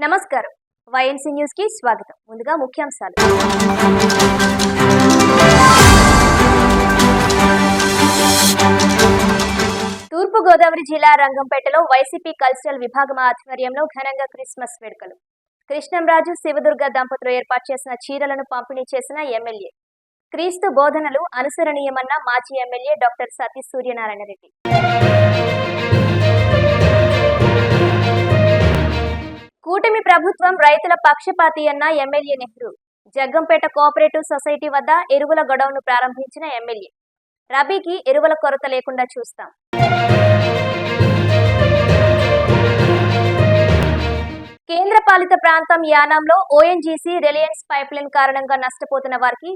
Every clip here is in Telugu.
నమస్కారం వైఎన్సీ న్యూస్ కి స్వాగతం. ముందుగా ముఖ్యాంశాలు. తూర్పు గోదావరి జిల్లా రంగంపేటలో వైసీపీ కల్చరల్ విభాగం ఆధ్వర్యంలో ఘనంగా క్రిస్మస్ వేడుకలు. కృష్ణంరాజు శివదుర్గ దంపతులు ఏర్పాటు చేసిన చీరలను పంపిణీ చేసిన ఎమ్మెల్యే. క్రీస్తు బోధనలు అనుసరణీయమన్న మాజీ ఎమ్మెల్యే డాక్టర్ సతీష్ సూర్యనారాయణ రెడ్డి. కూటమి ప్రభుత్వం రైతుల పక్షపాతి అన్న MLA Nehru. Jaggampeta cooperative society వద్ద ఎరువుల గొడౌన్ను ప్రారంభించిన ఎమ్మెల్యే. రబీకి ఎరువుల కొరత లేకుండా చూస్తాం. కేంద్ర పాలిత ప్రాంతం యానాంలో ఓఎన్జీసీ రిలయన్స్ పైప్లైన్ కారణంగా నష్టపోతున్న వారికి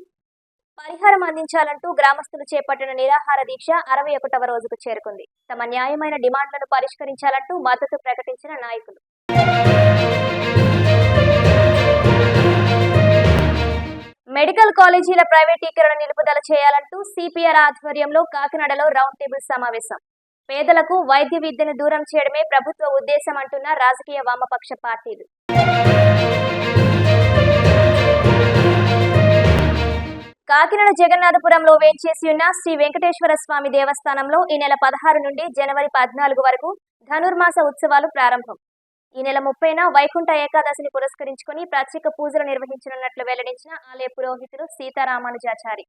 పరిహారం అందించాలంటూ గ్రామస్తులు చేపట్టిన నిరాహార దీక్ష 61వ రోజుకు చేరుకుంది. తమ న్యాయమైన డిమాండ్లను పరిష్కరించాలంటూ మద్దతు ప్రకటించిన నాయకులు. మెడికల్ కాలేజీల ప్రైవేటీకరణ నిలుపుదల చేయాలంటూ సిపిఆర్ ఆధ్వర్యంలో కాకినాడలో రౌండ్ టేబుల్ సమావేశం. పేదలకు వైద్య విద్యను దూరం చేయడమే ప్రభుత్వ ఉద్దేశం అంటున్న రాజకీయ వామపక్ష పార్టీలు. కాకినాడ జగన్నాథపురంలో వేంచేసి ఉన్న శ్రీ వెంకటేశ్వర స్వామి దేవస్థానంలో ఈ నెల 16 నుండి జనవరి 14 వరకు ధనుర్మాస ఉత్సవాలు ప్రారంభం. ఈ నెల 30న వైకుంఠ ఏకాదశిని పురస్కరించుకుని ప్రత్యేక పూజలు నిర్వహించనున్నట్లు వెల్లడించిన ఆలయ పురోహితులు సీతారామానుజాచారి.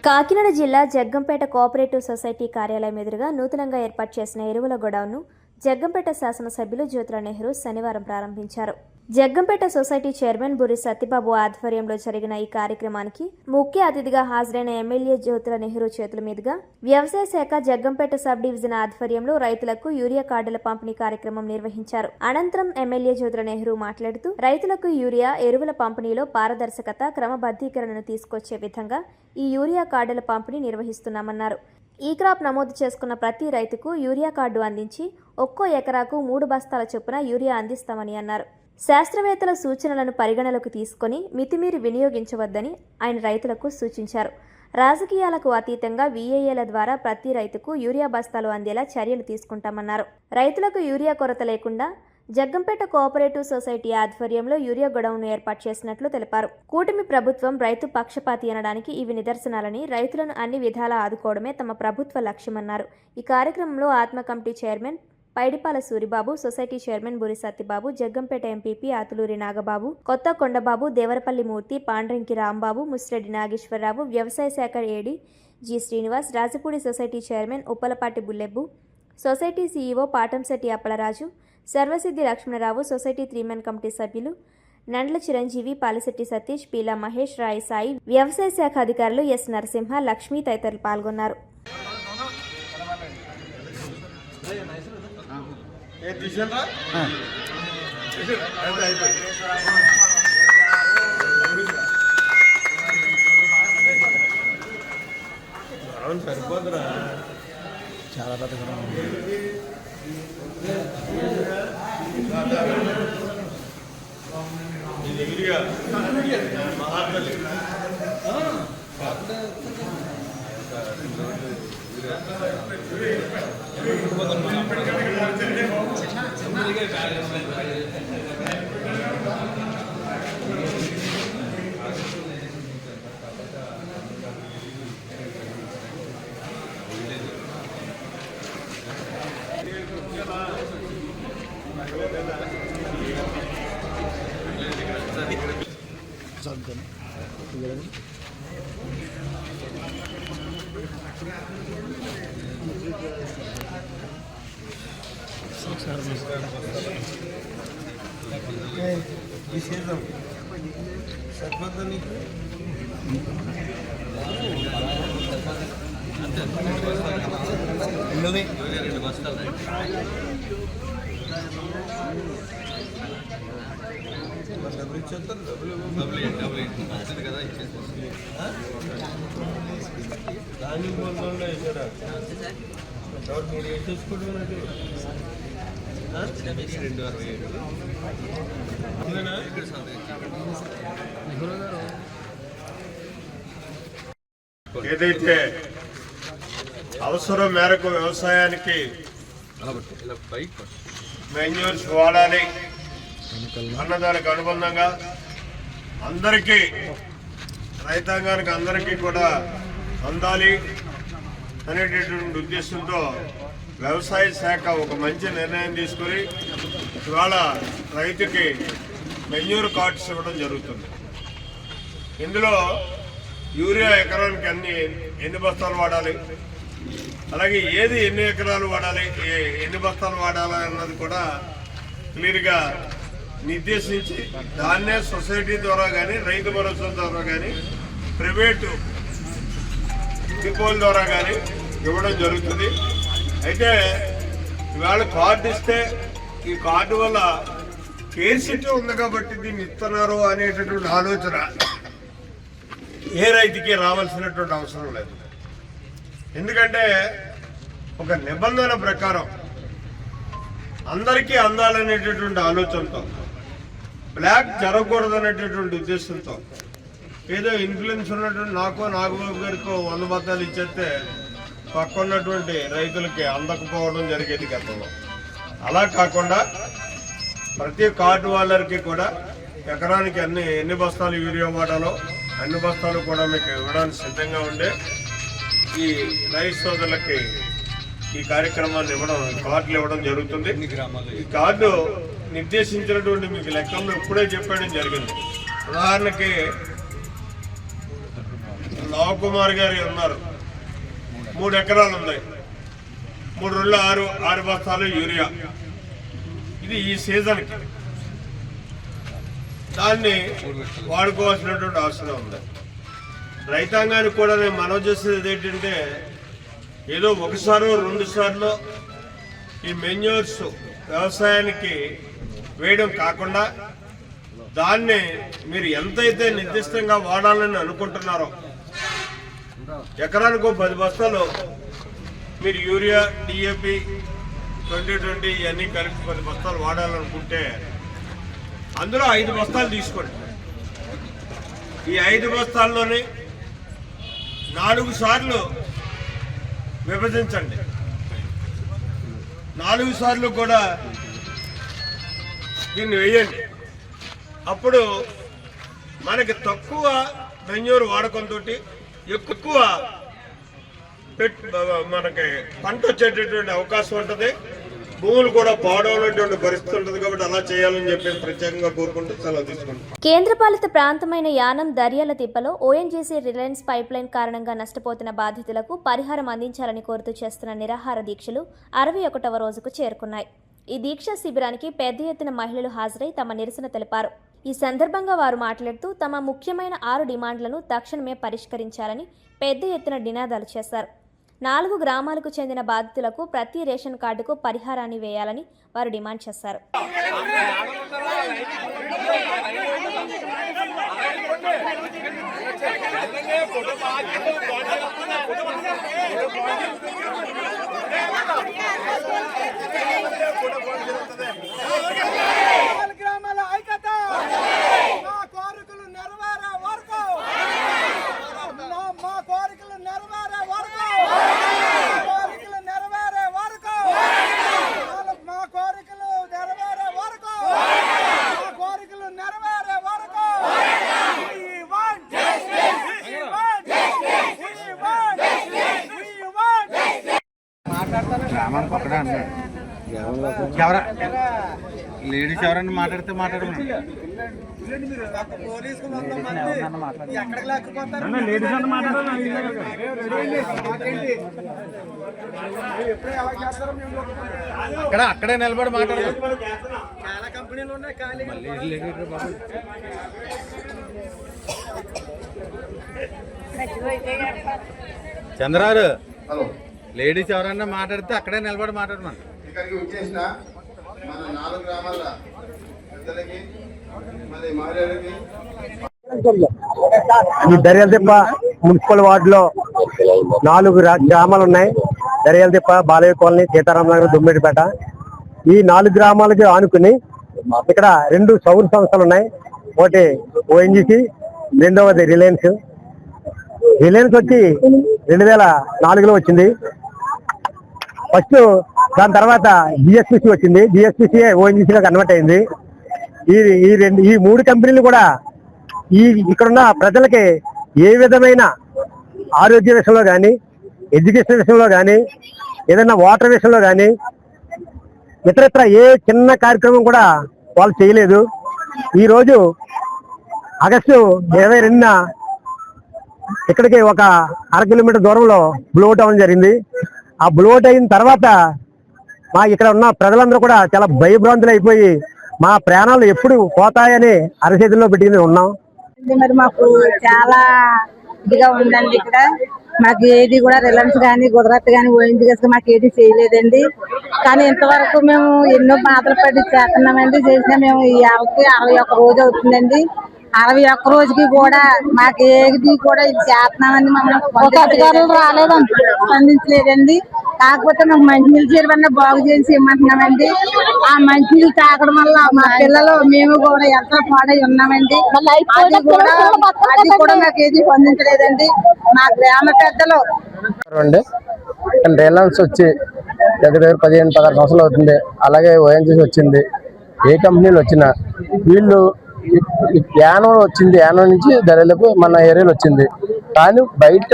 కాకినాడ జిల్లా జగ్గంపేట కోఆపరేటివ్ సొసైటీ కార్యాలయం ఎదురుగా నూతనంగా ఏర్పాటు చేసిన ఎరువుల గొడౌన్ను జగ్గంపేట శాసనసభ్యులు జ్యోతుల నెహ్రూ శనివారం ప్రారంభించారు. జగ్గంపేట సొసైటీ చైర్మన్ బుర్రి సత్యబాబు ఆధ్వర్యంలో జరిగిన ఈ కార్యక్రమానికి ముఖ్య అతిథిగా హాజరైన ఎమ్మెల్యే జ్యోతుల నెహ్రూ చేతుల మీదుగా వ్యవసాయ శాఖ జగ్గంపేట సబ్ డివిజన్ ఆధ్వర్యంలో రైతులకు యూరియా కార్డుల పంపిణీ కార్యక్రమం నిర్వహించారు. అనంతరం ఎమ్మెల్యే జ్యోతుల నెహ్రూ మాట్లాడుతూ రైతులకు యూరియా ఎరువుల పంపిణీలో పారదర్శకత, క్రమబద్ధీకరణను తీసుకొచ్చే విధంగా ఈ యూరియా కార్డుల పంపిణీ నిర్వహిస్తున్నామన్నారు. ఈ క్రాప్ నమోదు చేసుకున్న ప్రతి రైతుకు యూరియా కార్డు అందించి ఒక్కో ఎకరాకు 3 బస్తాల చొప్పున యూరియా అందిస్తామని అన్నారు. శాస్త్రవేత్తల సూచనలను పరిగణలోకి తీసుకొని మితిమీరి వినియోగించవద్దని ఆయన రైతులకు సూచించారు. రాజకీయాలకు అతీతంగా వీఏఏల ద్వారా ప్రతి రైతుకు యూరియా బస్తాలు అందేలా చర్యలు తీసుకుంటామన్నారు. రైతులకు యూరియా కొరత లేకుండా జగ్గంపేట కోఆపరేటివ్ సొసైటీ ఆధ్వర్యంలో యూరియా గొడౌన్ను ఏర్పాటు చేసినట్లు తెలిపారు. కూటమి ప్రభుత్వం రైతు పక్షపాతి అనడానికి ఇవి నిదర్శనాలని, రైతులను అన్ని విధాలా ఆదుకోవడమే తమ ప్రభుత్వ లక్ష్యమన్నారు. ఈ కార్యక్రమంలో ఆత్మ committee chairman Paidipala Suribabu, society chairman Buri Satyababu, Jaggampeta MPP Athuluri Nagababu, Kotha Kondababu, Devarapalli మూర్తి, పాండ్రంకి రాంబాబు, ముసిరెడ్డి నాగేశ్వరరావు, వ్యవసాయ శాఖ AD G Srinivas, Rajapudi society chairman Uppalapati Bullebbu, society CEO Patamsetti Appalaraju, Sarvasiddhi Lakshmanarao, society 3 committee సభ్యులు నండ్ల చిరంజీవి, పాలిశెట్టి సతీష్, పీలా మహేష్, రాయ్ సాయి, వ్యవసాయ శాఖ అధికారులు ఎస్ నరసింహ, లక్ష్మి తదితరులు పాల్గొన్నారు. సరిపోదురా, చాలా పెద్దగా మహాత్మలి సరిపోద్దని డబ్బులు ఇచ్చేస్తారు. డబ్బులు కదా ఇచ్చేసి దానికి పోలే ఇక్కడ మీరు ఏం చేసుకుంటున్నారు? 267 ఏదైతే అవసరం మేరకు వ్యవసాయానికి మెన్యూర్స్ వాడాలి అన్నదానికి అనుబంధంగా అందరికీ, రైతాంగానికి అందరికీ కూడా అందాలి అనేటటువంటి ఉద్దేశంతో వ్యవసాయ శాఖ ఒక మంచి నిర్ణయం తీసుకుని ఇవాళ రైతుకి మెన్యూర్ కార్డ్స్ ఇవ్వడం జరుగుతుంది. ఇందులో యూరియా ఎకరానికి ఎన్ని బస్తాలు వాడాలి, అలాగే ఏది ఎన్ని ఎకరాలు వాడాలి, ఎన్ని బస్తాలు వాడాలి అన్నది కూడా క్లియర్గా నిర్దేశించి దాన్నే సొసైటీ ద్వారా కానీ, రైతు భరోసా ద్వారా కానీ, ప్రైవేటు డిపోల ద్వారా కానీ ఇవ్వడం జరుగుతుంది. అయితే ఇవాళ కార్డు ఇస్తే ఈ కార్డు వల్ల కేర్సిటీ ఉంది కాబట్టి దీన్ని ఇస్తున్నారు అనేటటువంటి ఆలోచన ఏ రైతుకి రావాల్సినటువంటి అవసరం లేదు. ఎందుకంటే ఒక నిబంధన ప్రకారం అందరికీ అందాలనేటటువంటి ఆలోచనతో, బ్లాక్ జరగకూడదనేటటువంటి ఉద్దేశంతో ఏదో ఇన్ఫ్లుయెన్స్ ఉన్నటువంటి నాగబాబు గారికి 100 బత్తాలు ఇచ్చేస్తే పక్క ఉన్నటువంటి రైతులకి అందకపోవడం జరిగేది గతంలో. అలా కాకుండా ప్రతి కార్డు వాళ్ళకి కూడా ఎకరానికి ఎన్ని బస్తాలు యూరియా వాడాలో అన్ని బస్తాలు కూడా మీకు ఇవ్వడానికి సిద్ధంగా ఉండే ఈ రైతు సోదరులకి ఈ కార్యక్రమాన్ని కార్డులు ఇవ్వడం జరుగుతుంది. ఈ కార్డు నిర్దేశించినటువంటి మీకు లెక్కల్లో ఇప్పుడే చెప్పడం జరిగింది. ఉదాహరణకి నవకుమార్ గారు ఉన్నారు, 3 ఎకరాలు ఉన్నాయి, 3 రోజులు 6 బస్తాలు యూరియా. ఇది ఈ సీజన్కి దాన్ని వాడుకోవాల్సినటువంటి అవసరం ఉంది. రైతాంగానికి కూడా నేను మనవి చేసేది ఏంటంటే ఏదో 1 సారో 2 సార్లు ఈ మెన్యూర్స్ వ్యవసాయానికి వేయడం కాకుండా దాన్ని మీరు ఎంతైతే నిర్దిష్టంగా వాడాలని అనుకుంటున్నారో ఎకరానికి 10 బస్తాలు మీరు యూరియా, డిఏపి 2020 ఇవన్నీ కలిపి 10 బస్తాలు వాడాలనుకుంటే అందులో 5 బస్తాలు తీసుకోండి. ఈ 5 బస్తాల్లోనే 4 సార్లు విభజించండి. 4 సార్లు కూడా దీన్ని వేయండి. అప్పుడు మనకి తక్కువ మెన్యూర్ వాడకంతో ఎక్కువ మనకి పంట వచ్చేటటువంటి అవకాశం ఉంటుంది. భూములు కూడా పాడవనేటువంటి పరిస్థితి ఉంటుంది. కాబట్టి అలా చేయాలని చెప్పి ప్రత్యేకంగా కోరుకుంటూ సెలవు తీసుకుంటాం. కేంద్రపాలిత ప్రాంతమైన Yanam Daryala తిప్పలో ONGC Reliance pipeline కారణంగా నష్టపోతున్న బాధితులకు పరిహారం అందించాలని కోరుతూ చేస్తున్న నిరాహార దీక్షలు 61వ రోజుకు చేరుకున్నాయి. ఈ దీక్ష శిబిరానికి పెద్ద ఎత్తున మహిళలు హాజరై తమ నిరసన తెలిపారు. ఈ సందర్భంగా వారు మాట్లాడుతూ తమ ముఖ్యమైన 6 డిమాండ్లను తక్షణమే పరిష్కరించాలని పెద్ద ఎత్తున నినాదాలు చేశారు. 4 గ్రామాలకు చెందిన బాధితులకు ప్రతి రేషన్ కార్డుకు పరిహారాన్ని వేయాలని వారు డిమాండ్ చేశారు. లేడీస్ ఎవరన్నా మాట్లాడితే మాట్లాడమని అక్కడే నిలబడి మాట్లాడదు. చాలా కంపెనీలు ఉన్నాయి. చంద్రారు లేడీస్ ఎవరన్నా మాట్లాడితే అక్కడే నిలబడి మాట్లాడమని. ఇక్కడికి వచ్చేసిన మన 4 గ్రామాల పెద్దలకి మరి మహిళలకి ఈ దర్యాలదిప్ప మున్సిపల్ వార్డులో 4 గ్రామాలు ఉన్నాయి. దర్యాలదిప్ప, బాలయ్య కాలనీ, సీతారాం నగర్, దుమ్మిడిపేట. ఈ 4 గ్రామాలకి ఆనుకుని ఇక్కడ 2 సౌర సంస్థలు ఉన్నాయి. ఒకటి ఓఎన్జీసీ, రెండవది రిలయన్స్. రిలయన్స్ వచ్చి 2004లో వచ్చింది. ఫస్ట్ దాని తర్వాత జిఎస్పిసి వచ్చింది, జిఎస్పిసి ఓఎన్జిసిగా కన్వర్ట్ అయింది. ఈ మూడు కంపెనీలు కూడా ఇక్కడున్న ప్రజలకి ఏ విధమైన ఆరోగ్య విషయంలో కానీ, ఎడ్యుకేషన్ విషయంలో కానీ, ఏదైనా వాటర్ విషయంలో కానీ, ఇతరత్ర ఏ చిన్న కార్యక్రమం కూడా వాళ్ళు చేయలేదు. ఈరోజు ఆగస్టు 22న ఇక్కడికి ఒక 1/2 కిలోమీటర్ దూరంలో బ్లోట్ అవ్వడం జరిగింది. ఆ బ్లోట్ అయిన తర్వాత మా ఇక్కడ ఉన్న ప్రజలందరూ కూడా చాలా భయభ్రాంతులు అయిపోయి మా ప్రాణాలు ఎప్పుడు పోతాయని అరచేతుల్లో పెట్టుకుని ఉన్నాం. మరి మాకు చాలా ఇదిగా ఉందండి. ఇక్కడ మాకు ఏది కూడా రిలయన్స్ కానీ, గుజరాత్ కానీ, ఓఎన్జీఎస్ మాకు ఏది చేయలేదండి. కానీ ఇంతవరకు మేము ఎన్నో బాధలు పడి చేస్తున్నామండి. చేసినా మేము ఈ 61 రోజు అవుతుందండి. 61 రోజుకి కూడా మాకు ఏది కూడా ఇది చేస్తున్నామని మమ్మల్ని అధికారులు రాలేదండి, స్పందించలేదండి. కాకపోతే మాకు మంచినీళ్ళు చేరువన్నా బాగు చేసి ఇమ్మంటున్నామండి. ఆ మంచినీళ్ళు తాగడం వల్ల మా పిల్లలు మేము కూడా ఎంతో పాడై ఉన్నామండి. అది కూడా మాకు ఏది స్పందించలేదండి. మా గ్రామ పెద్దలు రిలయన్స్ వచ్చి దగ్గర 15-16 సంవత్సరాలు అవుతుంది. అలాగే ఓఎన్జీసీ వచ్చింది. ఏ కంపెనీలు వచ్చినా వీళ్ళు యానం వచ్చింది, యానం నుంచి ధరలకు మన ఏరియాలో వచ్చింది. కానీ బయట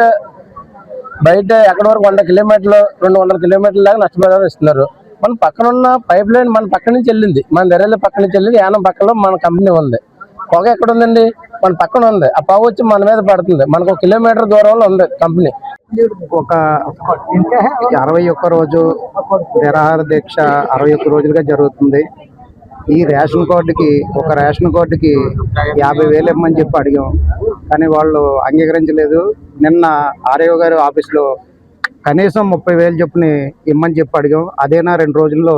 ఎక్కడి వరకు 100 కిలోమీటర్లు 200 కిలోమీటర్ల దాకా నష్టపరిహారం ఇస్తున్నారు. మన పక్కన ఉన్న పైప్ లైన్ మన పక్క నుంచి వెళ్ళింది, మన ధరల పక్క నుంచి వెళ్ళింది. యానం పక్కలో మన కంపెనీ ఉంది. పొగ ఎక్కడ ఉందండి? మన పక్కన ఉంది. ఆ పొగ వచ్చి మన మీద పడుతుంది. మనకు 1 కిలోమీటర్ దూరంలో ఉంది కంపెనీ. ఒక 61 రోజు నిరాహార దీక్ష 61 రోజులుగా జరుగుతుంది. ఈ రేషన్ కార్డుకి ఒక రేషన్ కార్డుకి 50,000 ఇవ్వమని చెప్పి అడిగాం. కానీ వాళ్ళు అంగీకరించలేదు. నిన్న ఆర్ఐఓ గారి ఆఫీస్లో కనీసం 30,000 చొప్పున ఇమ్మని చెప్పి అడిగాం. అదేనా 2 రోజుల్లో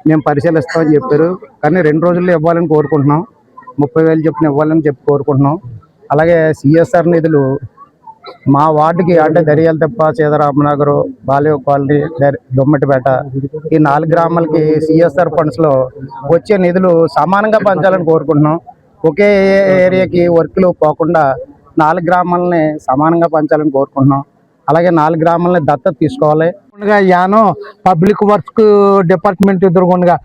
మేము పరిశీలిస్తామని చెప్పారు. కానీ 2 రోజుల్లో ఇవ్వాలని కోరుకుంటున్నాం. 30,000 చొప్పున ఇవ్వాలని చెప్పి కోరుకుంటున్నాం. అలాగే సిఎస్ఆర్ నిధులు మా వార్డుకి అంటే దర్యాలతెప్ప, సీతారామనగర్, బాలేవ కాలనీ, దొమ్మటిపేట ఈ 4 గ్రామాలకి సిఎస్ఆర్ ఫండ్స్ లో వచ్చే నిధులు సమానంగా పంచాలని కోరుకుంటున్నాం. ఒకే ఏరియాకి వర్క్లు పోకుండా 4 గ్రామాలని సమానంగా పంచాలని కోరుకుంటున్నాం. అలాగే 4 గ్రామాలని దత్తత తీసుకోవాలి. యానం పబ్లిక్ వర్క్ డిపార్ట్మెంట్ ఎదురుగుండగా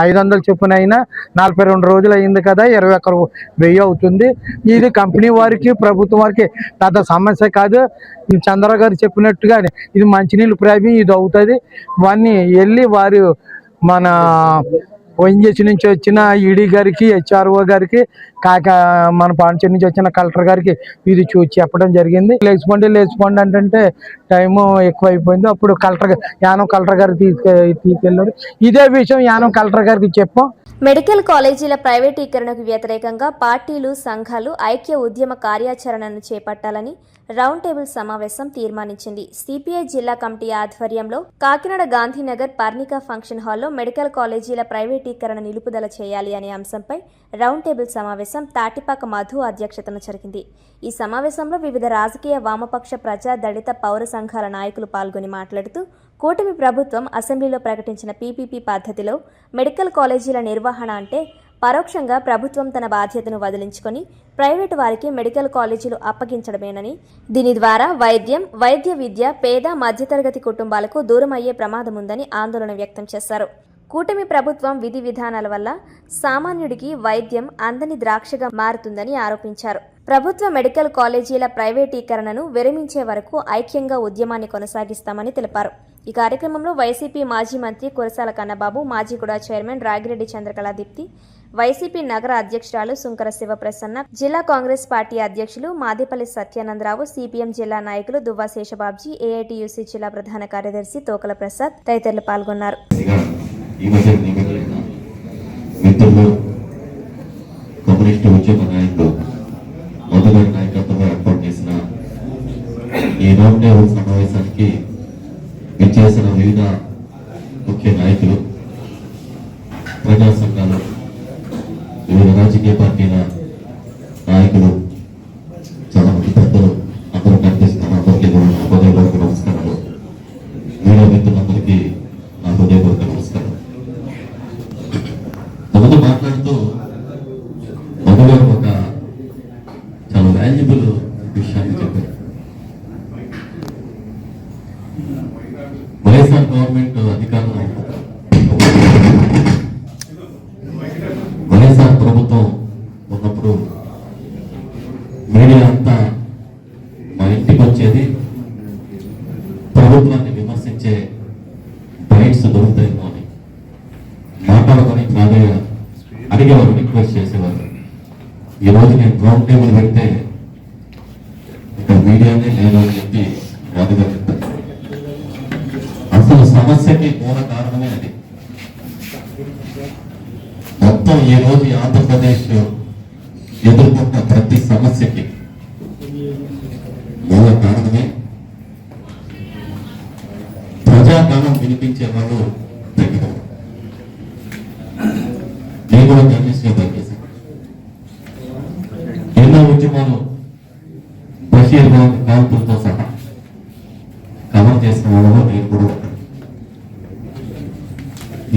500 చొప్పున అయినా 42 రోజులు అయింది కదా, 21,000 అవుతుంది. ఇది కంపెనీ వారికి, ప్రభుత్వం వారికి పెద్ద సమస్య కాదు. చంద్రరావు గారు చెప్పినట్టుగా ఇది మంచినీళ్ళు ప్రాబ్లం, ఇది అవుతుంది. వారిని వెళ్ళి వారు మన ఓఎన్జీసీ నుంచి వచ్చిన ఈడీ గారికి, హెచ్ఆర్ఓ గారికి, మన పాండిచేరి నుంచి వచ్చిన కలెక్టర్ గారికి ఇది చూసి చెప్పడం జరిగింది. లేచిపోండి అంటే టైము ఎక్కువ అయిపోయింది. అప్పుడు యానం కలెక్టర్ గారు తీసుకెళ్ళారు. ఇదే విషయం యానం కలెక్టర్ గారికి చెప్పాం. మెడికల్ కాలేజీల ప్రైవేటీకరణకు వ్యతిరేకంగా పార్టీలు, సంఘాలు ఐక్య ఉద్యమ కార్యాచరణను చేపట్టాలని రౌండ్ టేబుల్ సమావేశం తీర్మానించింది. సిపిఐ జిల్లా కమిటీ ఆధ్వర్యంలో కాకినాడ గాంధీనగర్ పర్ణికా ఫంక్షన్ హాల్లో మెడికల్ కాలేజీల ప్రైవేటీకరణ నిలుపుదల చేయాలి అనే అంశంపై రౌండ్ టేబుల్ సమావేశం తాటిపాక మధు అధ్యక్షతన జరిగింది. ఈ సమావేశంలో వివిధ రాజకీయ, వామపక్ష, ప్రజా, దళిత, పౌర సంఘాల నాయకులు పాల్గొని మాట్లాడుతూ కూటమి ప్రభుత్వం అసెంబ్లీలో ప్రకటించిన పీపీపీ పద్ధతిలో మెడికల్ కాలేజీల నిర్వహణ అంటే పరోక్షంగా ప్రభుత్వం తన బాధ్యతను వదిలించుకొని ప్రైవేటు వారికి మెడికల్ కాలేజీలు అప్పగించడమేనని, దీని ద్వారా వైద్య విద్య పేద, మధ్యతరగతి కుటుంబాలకు దూరం అయ్యే ప్రమాదం ఉందని ఆందోళన వ్యక్తం చేశారు. కూటమి ప్రభుత్వం విధి విధానాల వల్ల సామాన్యుడికి వైద్యం అందని ద్రాక్షగా మారుతుందని ఆరోపించారు. ప్రభుత్వ మెడికల్ కాలేజీల ప్రైవేటీకరణను విరమించే వరకు ఐక్యంగా ఉద్యమాన్ని కొనసాగిస్తామని తెలిపారు. ఈ కార్యక్రమంలో వైసీపీ మాజీ మంత్రి కురసాల కన్నబాబు, మాజీగూడ చైర్మన్ రాగిరెడ్డి చంద్రకళా దీప్తి, వైసీపీ నగర అధ్యక్షురాలు సుంకర శివప్రసన్న, జిల్లా కాంగ్రెస్ పార్టీ అధ్యక్షులు మాదేపల్లి సత్యానందరావు, సిపిఎం జిల్లా నాయకులు దువ్వా శేషబాబ్జీ, ఏఐటీయూసీ జిల్లా ప్రధాన కార్యదర్శి తోకల ప్రసాద్ తదితరులు పాల్గొన్నారు. కమ్యూనిస్టు ఉద్యమ నాయకులు మధుగారి నాయకత్వంలో ఏర్పాటు చేసిన ఈ రౌండ్ టేబుల్ సమావేశానికి విచ్చేసిన వివిధ ముఖ్య నాయకులు, ప్రజా సంఘాలు, వివిధ రాజకీయ పార్టీల నాయకులు, చాలా మంది పెద్దలు అందరూ కనిపిస్తున్నారు. అందరికీ హృదయపూర్వక నమస్కారాలు. మీడియా మిత్రులందరికీ నా హృదయపూర్వక నమస్కారం. ముందు మాట్లాడుతూ మధుగారు ఒక చాలా వాల్యుబుల్ విషయాన్ని చెప్పారు. వైఎస్ఆర్ గవర్నమెంట్ వారంతా మా ఇంటికి వచ్చేది ప్రభుత్వాన్ని విమర్శించే బైట్స్ దొరుకుతాయేమో అని మాట్లాడుకొని ప్రాధాన్య అడిగేవారు, రిక్వెస్ట్ చేసేవారు. ఈరోజు నేను రౌండ్ టేబుల్ పెడితే ఇక్కడ మీడియానే లేదు అని చెప్పి వాదుగా చెప్తాను. అసలు సమస్యకి మూల కారణమే అది. మొత్తం ఈ రోజు ఆంధ్రప్రదేశ్ ఎదుర్కొన్న ప్రతి సమస్యకి మూల కారణమే ప్రజాగానం వినిపించే వాళ్ళు తగ్గిపోవడం. నేను కూడా జర్నలిస్ట్గా పనిచేశాను. ఎన్నో ఉద్యమాలు బషీర్ కాల్పులతో సహా కవర్ చేసిన వాళ్ళలో నేను కూడా ఉంటాను.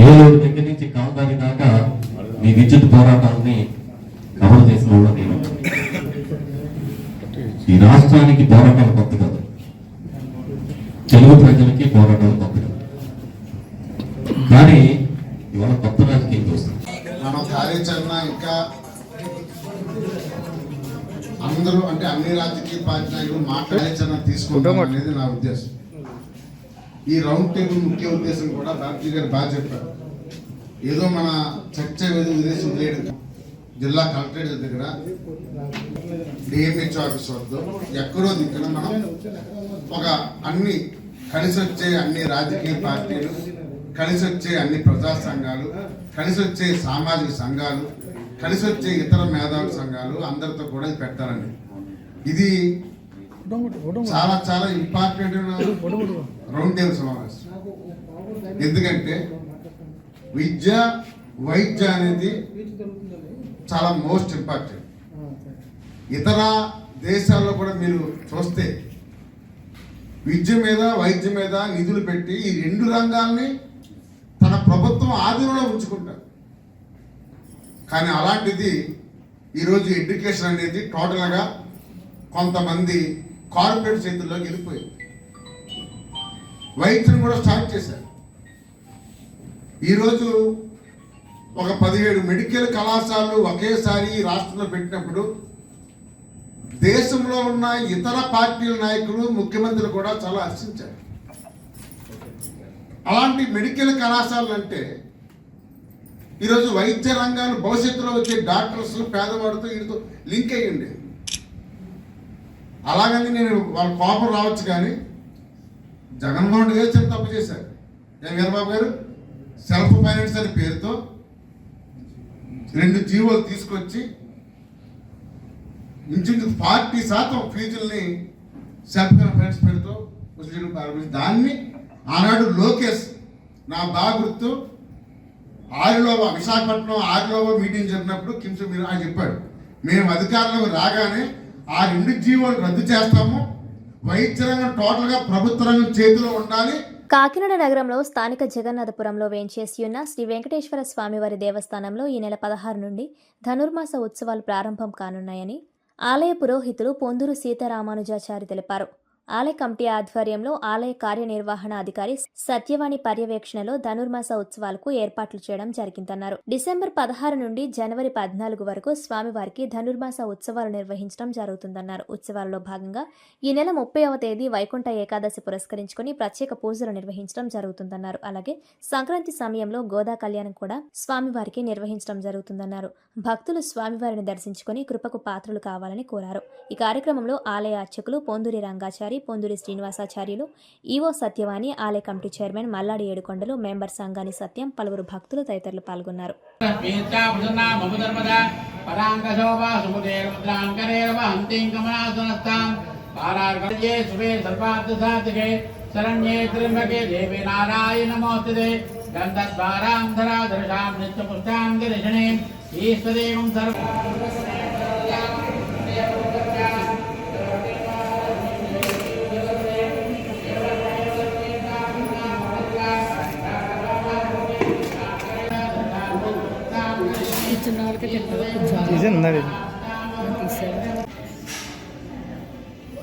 ఏలూరు దగ్గర నుంచి కాంగారి దాకా మీ విద్యుత్ పోరాటాలని కవర్ చేసిన వాళ్ళు నేను. ఈ రాష్ట్రానికి పోరాటాలు కొత్త కాదు, తెలుగు ప్రజలకి పోరాటాలు కొత్త కాదు. కానీ ఇవాళ కొత్త రాజకీయం చూస్తాం. మన కార్యాచరణ ఇంకా అందరూ అంటే అన్ని రాజకీయ పార్టీ నాయకులు కార్యాచరణ తీసుకుంటాం అనేది నా ఉద్దేశం. ఈ రౌండ్ టేబుల్ ముఖ్య ఉద్దేశం కూడా భారతీ గారు బాగా చెప్పారు. ఏదో మన చర్చ ఉద్దేశం లేదు. జిల్లా కలెక్టరేట్ దగ్గర డిఎంహెచ్ ఆఫీస్ వద్ద ఎక్కడో దిక్కున మనం ఒక అన్ని కలిసి వచ్చే అన్ని రాజకీయ పార్టీలు, కలిసి వచ్చే అన్ని ప్రజా సంఘాలు, కలిసి వచ్చే సామాజిక సంఘాలు, కలిసి వచ్చే ఇతర మేధావుల సంఘాలు అందరితో కూడా ఇది పెట్టాలండి. ఇది చాలా చాలా ఇంపార్టెంట్ రౌండ్ టేబుల్ సమావేశం. ఎందుకంటే విద్య వైద్య అనేది చాలా మోస్ట్ ఇంపార్టెంట్. ఇతర దేశాల్లో కూడా మీరు చూస్తే విద్య మీద వైద్య మీద నిధులు పెట్టి ఈ రెండు రంగాల్ని తన ప్రభుత్వం ఆధీనంలో ఉంచుకుంటారు. కానీ అలాంటిది ఈరోజు ఎడ్యుకేషన్ అనేది టోటల్గా కొంతమంది కార్పొరేట్ చేతుల్లోకి వెళ్ళిపోయింది. వైద్యం కూడా స్టార్ట్ చేశారు. ఈరోజు ఒక 17 మెడికల్ కళాశాలలు ఒకేసారి రాష్ట్రంలో పెట్టినప్పుడు దేశంలో ఉన్న ఇతర పార్టీల నాయకులు, ముఖ్యమంత్రులు కూడా చాలా హర్షించారు. అలాంటి మెడికల్ కళాశాలలు అంటే ఈరోజు వైద్య రంగాలు భవిష్యత్తులో వచ్చే డాక్టర్స్ పేదవాడితో వీటితో లింక్ అయ్యండి. అలాగని నేను వాళ్ళ కోపం రావచ్చు, కానీ జగన్మోహన్ రెడ్డి గారు చాలా తప్పు చేశారు. వీరబాబు గారు సెల్ఫ్ ఫైనాన్స్ అనే పేరుతో 2 జీవోలు తీసుకొచ్చి ఇంచుమించు 40% ఫీజుల్ని సెల్ఫ్ ఫైనాన్స్ పేరుతో వసూలు ప్రారంభించి దాన్ని ఆనాడు లోకేష్ నా బాగా గుర్తు ఆరులోవా విశాఖపట్నం ఆరులోవా మీటింగ్ జరిగినప్పుడు కిమ్స్ మీరు ఆయన చెప్పాడు, మేము అధికారంలోకి రాగానే ఆ 2 జీవోలు రద్దు చేస్తాము, వైద్య రంగం టోటల్గా ప్రభుత్వ రంగం చేతిలో ఉండాలి. కాకినాడ నగరంలో స్థానిక జగన్నాథపురంలో వేంచేసి ఉన్న శ్రీ వెంకటేశ్వర స్వామివారి దేవస్థానంలో ఈ నెల 16 నుండి ధనుర్మాస ఉత్సవాలు ప్రారంభం కానున్నాయని ఆలయ పురోహితులు పొందూరు సీతారామానుజాచారి తెలిపారు. ఆలయ కమిటీ ఆధ్వర్యంలో ఆలయ కార్యనిర్వహణ అధికారి సత్యవాణి పర్యవేక్షణలో ధనుర్మాస ఉత్సవాలకు ఏర్పాట్లు చేయడం జరిగిందన్నారు. డిసెంబర్ 16 నుండి జనవరి 14 వరకు స్వామివారికి ధనుర్మాస ఉత్సవాలు నిర్వహించడం జరుగుతుందన్నారు. ఉత్సవాలలో భాగంగా ఈ నెల 30వ తేదీ వైకుంఠ ఏకాదశి పురస్కరించుకుని ప్రత్యేక పూజలు నిర్వహించడం జరుగుతుందన్నారు. అలాగే సంక్రాంతి సమయంలో గోదా కళ్యాణం కూడా స్వామివారికి నిర్వహించడం జరుగుతుందన్నారు. భక్తులు స్వామివారిని దర్శించుకుని కృపకు పాత్రలు కావాలని కోరారు. ఈ కార్యక్రమంలో ఆలయ అర్చకులు పొందూరి రంగాచారి, పొందూరి శ్రీనివాసాచార్యులు, ఈవో సత్యవాణి, ఆలయ కమిటీ చైర్మన్ మల్లాడి ఏడుకొండలు, మెంబర్ సంగాని సత్యం, పలువురు భక్తులు తదితరులు పాల్గొన్నారు.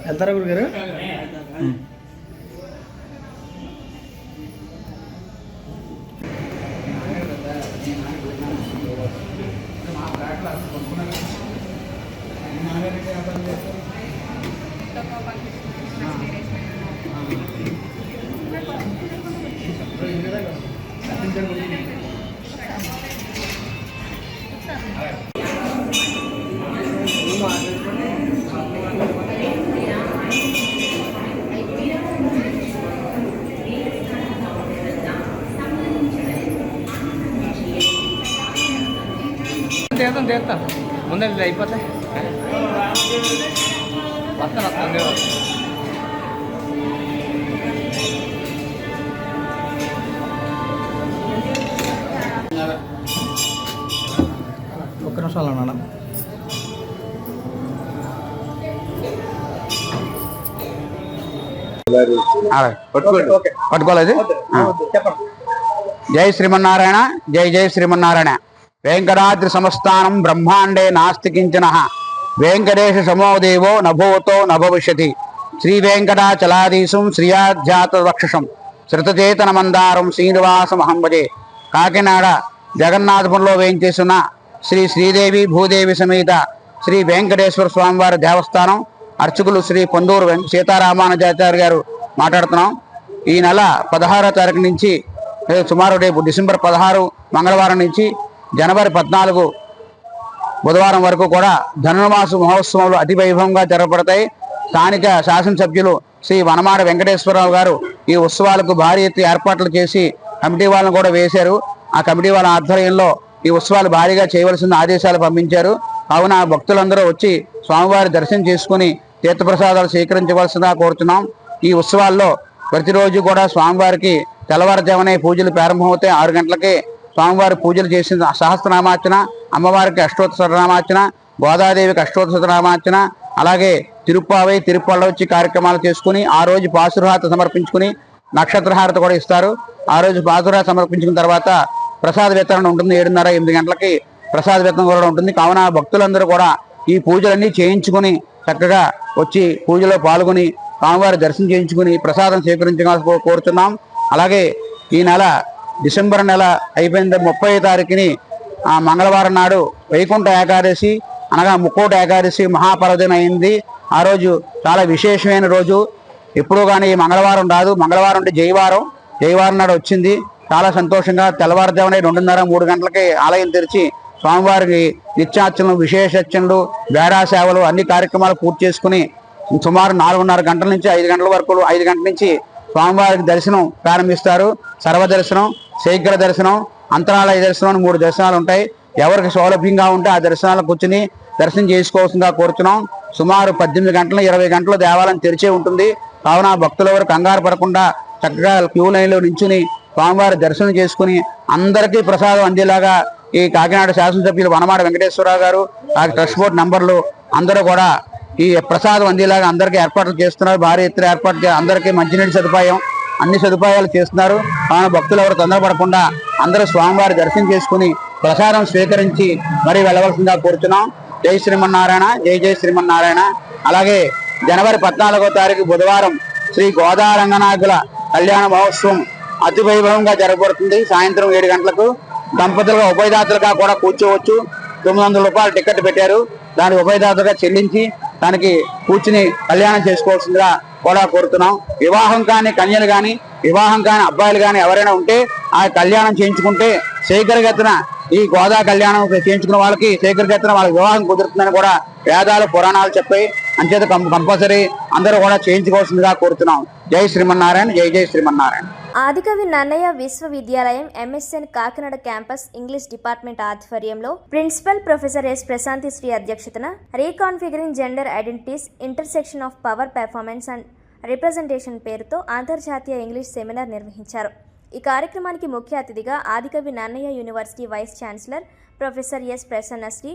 వెళ్తారా గురుగారు? ముందే వెళ్తాను, ముందే అయిపోతాయి. వస్తాను. ఒక్క నిమిషాలు అన్నా. పట్టుకోలేదు. జై శ్రీమన్నారాయణ, జై జై శ్రీమన్నారాయణ. వెంకటాద్రి సంస్థానం బ్రహ్మాండే నాస్తి కించన, వెంకటేశ సమోదేవో నభూతో నభవిష్యతి. శ్రీ వెంకటాచలాధీశం శ్రీయాధ్యాత వక్షసం శృతచేతన మందారం శ్రీనివాసమహం భజే. కాకినాడ జగన్నాథపురంలో వేయించేసిన శ్రీ శ్రీదేవి భూదేవి సమేత శ్రీ వెంకటేశ్వర స్వామివారి దేవస్థానం అర్చకులు శ్రీ పొందూరు సీతారామానుజాచార్య గారు మాట్లాడుతున్నాం. ఈ నెల 16వ తారీఖు నుంచి సుమారు రేపు డిసెంబర్ 16 మంగళవారం నుంచి జనవరి 14 బుధవారం వరకు కూడా ధనుర్మాస మహోత్సవాలు అతి వైభవంగా జరగబడతాయి. స్థానిక శాసనసభ్యులు శ్రీ వనమాడ వెంకటేశ్వరరావు గారు ఈ ఉత్సవాలకు భారీ ఎత్తున ఏర్పాట్లు చేసి కమిటీ వాళ్ళను కూడా వేశారు. ఆ కమిటీ వాళ్ళ ఆధ్వర్యంలో ఈ ఉత్సవాలు భారీగా చేయవలసిన ఆదేశాలు పంపించారు. కావున భక్తులందరూ వచ్చి స్వామివారి దర్శనం చేసుకుని తీర్థప్రసాదాలు స్వీకరించవలసిందిగా కోరుతున్నాం. ఈ ఉత్సవాల్లో ప్రతిరోజు కూడా స్వామివారికి తెల్లవారుజామునే పూజలు ప్రారంభమవుతాయి. 6 గంటలకే స్వామివారి పూజలు చేసిన సహస్రనామార్చన, అమ్మవారికి అష్టోత్తరనామార్చన, గోదాదేవికి అష్టోత్తరనామార్చన, అలాగే తిరుప్పావై తిరుపళ్ళవచ్చి కార్యక్రమాలు చేసుకుని ఆ రోజు పాసురహారత సమర్పించుకుని నక్షత్రహారత కూడా ఇస్తారు. ఆ రోజు పాసురహారత సమర్పించుకున్న తర్వాత ప్రసాద వితరణ ఉంటుంది. 7:30-8 గంటలకి ప్రసాద వితరణ కూడా ఉంటుంది. కావున భక్తులందరూ కూడా ఈ పూజలన్నీ చేయించుకుని చక్కగా వచ్చి పూజలో పాల్గొని స్వామివారి దర్శనం చేయించుకుని ప్రసాదం స్వీకరించాలని కోరుతున్నాం. అలాగే ఈ నెల డిసెంబర్ నెల అయిపోయిన 30వ తారీఖుని మంగళవారం నాడు వైకుంఠ ఏకాదశి అనగా ముక్కోటి ఏకాదశి మహాపర్వదినం అయింది. ఆ రోజు చాలా విశేషమైన రోజు. ఎప్పుడూ కానీ మంగళవారం రాదు. మంగళవారం అంటే జయవారం నాడు వచ్చింది. చాలా సంతోషంగా తెల్లవారుజామున 2:30-3 గంటలకి ఆలయం తెరిచి స్వామివారికి నిత్యార్చనలు, విశేషార్చనలు, వేడా సేవలు అన్ని కార్యక్రమాలు పూర్తి చేసుకుని సుమారు 4:30 గంటల నుంచి 5 గంటల వరకు 5 గంటల నుంచి స్వామివారికి దర్శనం ప్రారంభిస్తారు. సర్వదర్శనం, శీఘ్ర దర్శనం, అంతరాలయ దర్శనం 3 దర్శనాలు ఉంటాయి. ఎవరికి సౌలభ్యంగా ఉంటే ఆ దర్శనాలకు కూర్చుని దర్శనం చేసుకోవాల్సిందిగా కోరుతున్నాం. సుమారు 18 గంటలు 20 గంటల దేవాలయం తెరిచే ఉంటుంది. కావున భక్తులు ఎవరు కంగారు పడకుండా చక్కగా క్యూ లైన్లో నించుని స్వామివారి దర్శనం చేసుకుని అందరికీ ప్రసాదం అందేలాగా ఈ కాకినాడ శాసనసభ్యులు వనమాడ వెంకటేశ్వరరావు గారు, ట్రస్ట్ బోర్డు నంబర్లు అందరూ కూడా ఈ ప్రసాదం అందేలాగా అందరికీ ఏర్పాట్లు చేస్తున్నారు. భారీ ఎత్తున ఏర్పాటు అందరికీ మంచినీటి సదుపాయం, అన్ని సదుపాయాలు చేస్తున్నారు. కావున భక్తులు ఎవరు తొందరపడకుండా అందరూ స్వామివారి దర్శనం చేసుకుని ప్రసాదం స్వీకరించి మరీ వెళ్ళవలసిందిగా కోరుతున్నాం. జై శ్రీమన్నారాయణ, జై జై శ్రీమన్నారాయణ. అలాగే జనవరి 14వ తారీఖు బుధవారం శ్రీ గోదా రంగనాయకుల కళ్యాణ మహోత్సవం అతి వైభవంగా జరగబడుతుంది. సాయంత్రం 7 గంటలకు దంపతులుగా ఉభయదాతలుగా కూడా కూర్చోవచ్చు. 900 రూపాయలు టికెట్ పెట్టారు. దాన్ని ఉభయదాతలుగా చెల్లించి దానికి కూర్చుని కళ్యాణం చేసుకోవాల్సిందిగా కూడా కోరుతున్నాం. వివాహం కాని కన్యలు కానీ, వివాహం కాని అబ్బాయిలు కానీ ఎవరైనా ఉంటే ఆ కళ్యాణం చేయించుకుంటే శీఘ్రగతిన ఈ గోదా కళ్యాణం చేయించుకున్న వాళ్ళకి శీఘ్రగతిన వాళ్ళకి వివాహం కుదురుతుందని కూడా వేదాలు పురాణాలు చెప్పాయి. అంచేత కంపల్సరీ అందరూ కూడా చేయించుకోవాల్సిందిగా కోరుతున్నాం. జై శ్రీమన్నారాయణ, జై జై శ్రీమన్నారాయణ. ఆదికవి నన్నయ్య విశ్వవిద్యాలయం MSN Kakinada campus English department ఆధ్వర్యంలో principal professor S Prasanthi Sri అధ్యక్షతన reconfiguring gender identities intersection of power performance and representation పేరుతో అంతర్జాతీయ ఇంగ్లీష్ సెమినార్ నిర్వహించారు. ఈ కార్యక్రమానికి ముఖ్య అతిథిగా Adikavi Nannaya university vice chancellor professor S Prasannasri,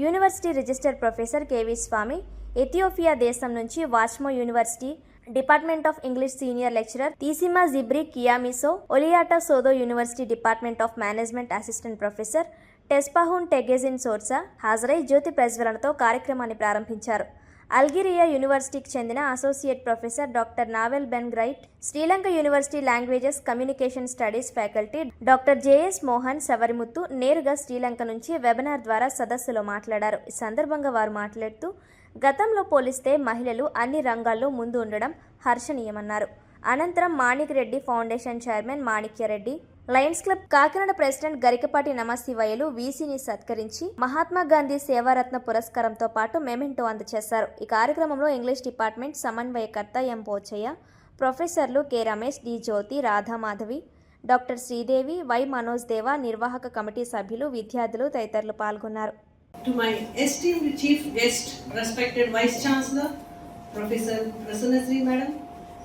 university register professor KV Swamy, Ethiopia దేశం నుంచి Wachemo university department of English senior lecturer Tesima Jibri Kiamiso, Wolaita Sodo university department of management assistant professor Tesfahun Tegegn సోర్సా హాజరై జ్యోతి ప్రజ్వలనతో కార్యక్రమాన్ని ప్రారంభించారు. అల్గిరియా యూనివర్సిటీకి చెందిన associate professor doctor Nawel Ben Grait, Sri Lanka university languages communication studies faculty doctor JS Mohan Savarimuthu నేరుగా శ్రీలంక నుంచి వెబినార్ ద్వారా సదస్సులో మాట్లాడారు. ఈ సందర్భంగా వారు మాట్లాడుతూ గతంలో పోలిస్తే మహిళలు అన్ని రంగాల్లో ముందు ఉండడం హర్షణీయమన్నారు. అనంతరం Manik Reddy foundation chairman Manikyareddy, Lions Club Kakinada president Garikapati నమశివయ్యలు వీసీని సత్కరించి మహాత్మా గాంధీ సేవారత్న పురస్కారంతో పాటు మెమెంటో అందజేశారు. ఈ కార్యక్రమంలో ఇంగ్లీష్ డిపార్ట్మెంట్ సమన్వయకర్త ఎం పోచయ్య, ప్రొఫెసర్లు K Ramesh, D Jyothi, Radhamadhavi, doctor Sridevi, Y Manoj Deva, నిర్వాహక కమిటీ సభ్యులు, విద్యార్థులు తదితరులు పాల్గొన్నారు. To my esteemed chief guest, respected Vice Chancellor, Professor Prasanna Sri Madam,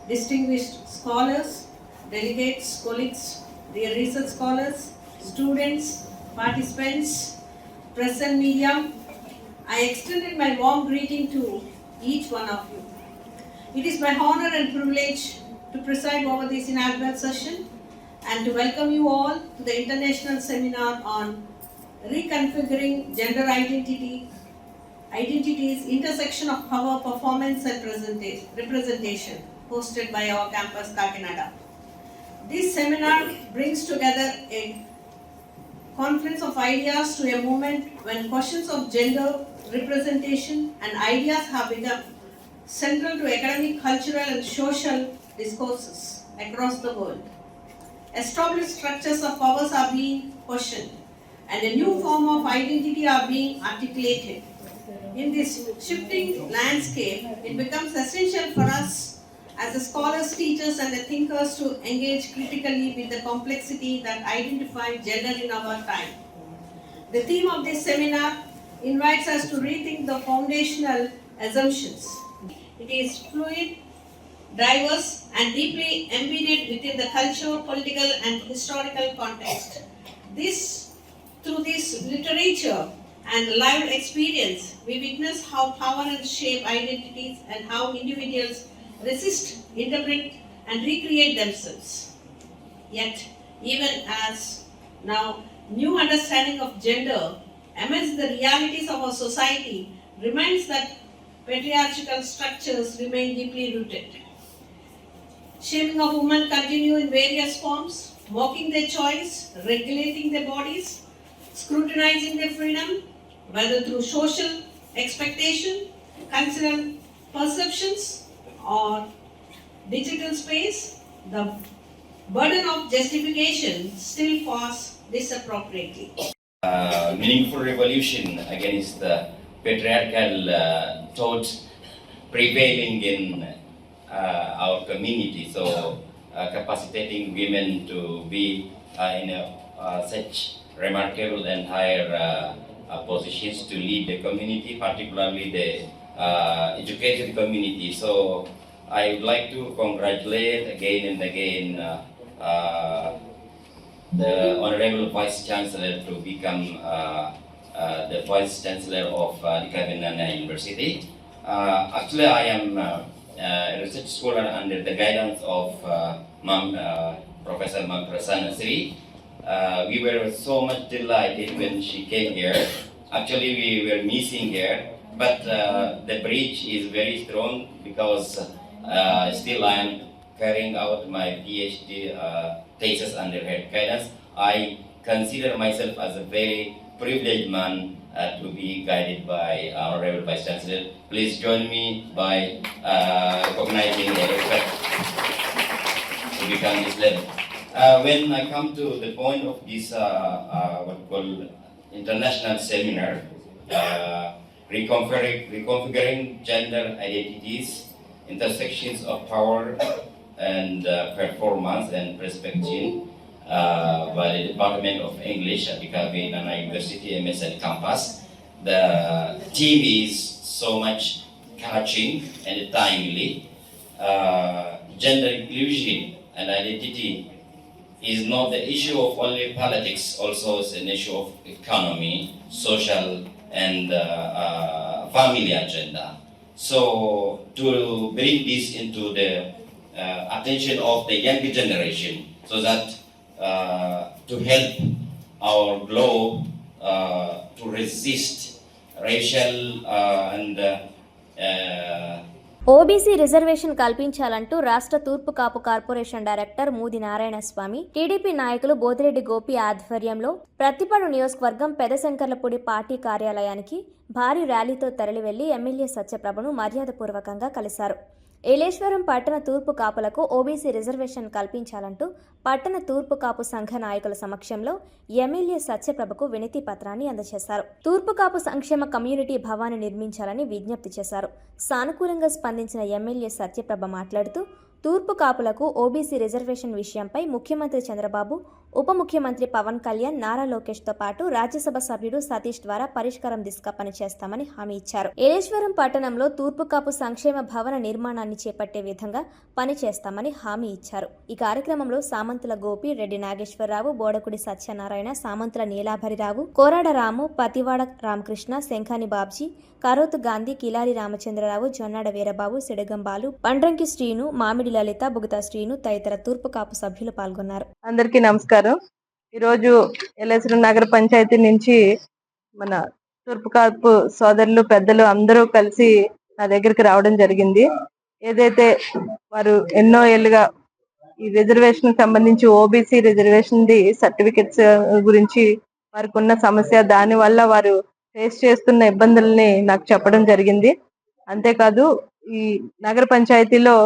distinguished scholars, delegates, colleagues, dear research scholars, students, participants, press and media, I extended my warm greeting to each one of you. It is my honor and privilege to preside over this inaugural session and to welcome you all to the international seminar on reconfiguring gender identities, intersection of power, performance and representation, hosted by our campus Kakinada. This seminar brings together a confluence of ideas to a moment when questions of gender representation and ideas have become central to academic, cultural and social discourses across the world. Established structures of powers are being questioned and a new form of identity are being articulated. In this shifting landscape, it becomes essential for us as the scholars, teachers and the thinkers to engage critically with the complexity that identifies gender in our time. The theme of this seminar invites us to rethink the foundational assumptions. It is fluid, diverse and deeply embedded within the cultural, political and historical context. Through this literature and lived experience, we witness how power and shape identities and how individuals resist, interpret and recreate themselves. Yet, even as now new understanding of gender amidst the realities of our society reminds that patriarchal structures remain deeply rooted. Shaming of women continue in various forms, mocking their choice, regulating their bodies, scrutinizing their freedom, whether through social expectation, cultural perceptions, or digital space. The burden of justification still falls disappropriately. Meaningful revolution against the patriarchal thoughts prevailing in our community. So capacitating women to be in such remarkable and higher positions to lead the community, particularly the educated community. So I would like to congratulate again and again the Honorable Vice Chancellor to become the Vice Chancellor of the Kakinada University. Actually, I am a research scholar under the guidance of Professor Prasanna Sri. We were so much delighted when she came here. Actually, we were missing her, but the bridge is very strong because still I am carrying out my PhD thesis under her guidance. I consider myself as a very privileged man to be guided by Honorable Vice Chancellor. Please join me by recognizing the respect to become this level. When I come to the point of this what we call international seminar, reconfiguring gender identities, intersections of power and performance and perspective by the Department of English at the Kakinada University MSN campus. The theme is so much catching and timely. Gender inclusion and identity is not the issue of only politics, also it's an issue of economy, social and family agenda. So to bring this into the attention of the younger generation, so that to help our globe to resist racial and OBC reservation కల్పించాలంటూ రాష్ట్ర తూర్పు Kapu corporation director Mudi Narayanaswamy, TDP నాయకులు బోదిరెడ్డి గోపి ఆధ్వర్యంలో ప్రతిపాడు నియోజకవర్గం పెదశంకర్లపూడి పార్టీ కార్యాలయానికి భారీ ర్యాలీతో తరలివెళ్లి ఎమ్మెల్యే సత్యప్రభను మర్యాదపూర్వకంగా కలిశారు. ఏలేశ్వరం పట్టణ తూర్పు కాపులకు ఓబీసీ రిజర్వేషన్ కల్పించాలంటూ పట్టణ తూర్పు కాపు సంఘ నాయకుల సమక్షంలో ఎమ్మెల్యే సత్యప్రభకు వినతి పత్రాన్ని అందజేశారు. తూర్పు కాపు సంక్షేమ కమ్యూనిటీ భవనాన్ని నిర్మించాలని విజ్ఞప్తి చేశారు. సానుకూలంగా స్పందించిన ఎమ్మెల్యే సత్యప్రభ మాట్లాడుతూ తూర్పు కాపులకు ఓబీసీ రిజర్వేషన్ విషయంపై ముఖ్యమంత్రి చంద్రబాబు ఉప ముఖ్యమంత్రి పవన్ కళ్యాణ్, నారా లోకేష్తో పాటు రాజ్యసభ సభ్యుడు సతీష్ ద్వారా పరిష్కారం దిశగా పనిచేస్తామని హామీ ఇచ్చారు. ఏలేశ్వరం పట్టణంలో తూర్పుకాపు సంక్షేమ భవన నిర్మాణాన్ని చేపట్టే విధంగా పనిచేస్తామని హామీ ఇచ్చారు. ఈ కార్యక్రమంలో సామంతుల గోపి, రెడ్డి నాగేశ్వరరావు, బోడకుడి సత్యనారాయణ, సామంతుల నీలాభరిరావు, కోరాడ రాము, పతివాడ రామకృష్ణ, శంఖాని బాబ్జీ, కరోతు గాంధీ, కిలారి రామచంద్రరావు, జొన్నాడ వీరబాబు, సిడగంబాలు, పండ్రంకి శ్రీను, మామిడి లలిత, బుగతా శ్రీను తదితర తూర్పుకాపు సభ్యులు పాల్గొన్నారు. అందరికీ నమస్కారం. ఈరోజు ఏలేశ్వరం నగర పంచాయతీ నుంచి మన తూర్పుకాపు సోదరులు, పెద్దలు అందరూ కలిసి నా దగ్గరికి రావడం జరిగింది. ఏదైతే వారు ఎన్నో ఏళ్ళుగా ఈ రిజర్వేషన్ సంబంధించి ఓబీసీ రిజర్వేషన్ సర్టిఫికెట్స్ గురించి వారికి ఉన్న సమస్య, దాని వల్ల వారు ఫేస్ చేస్తున్న ఇబ్బందుల్ని నాకు చెప్పడం జరిగింది. అంతేకాదు ఈ నగర పంచాయతీలో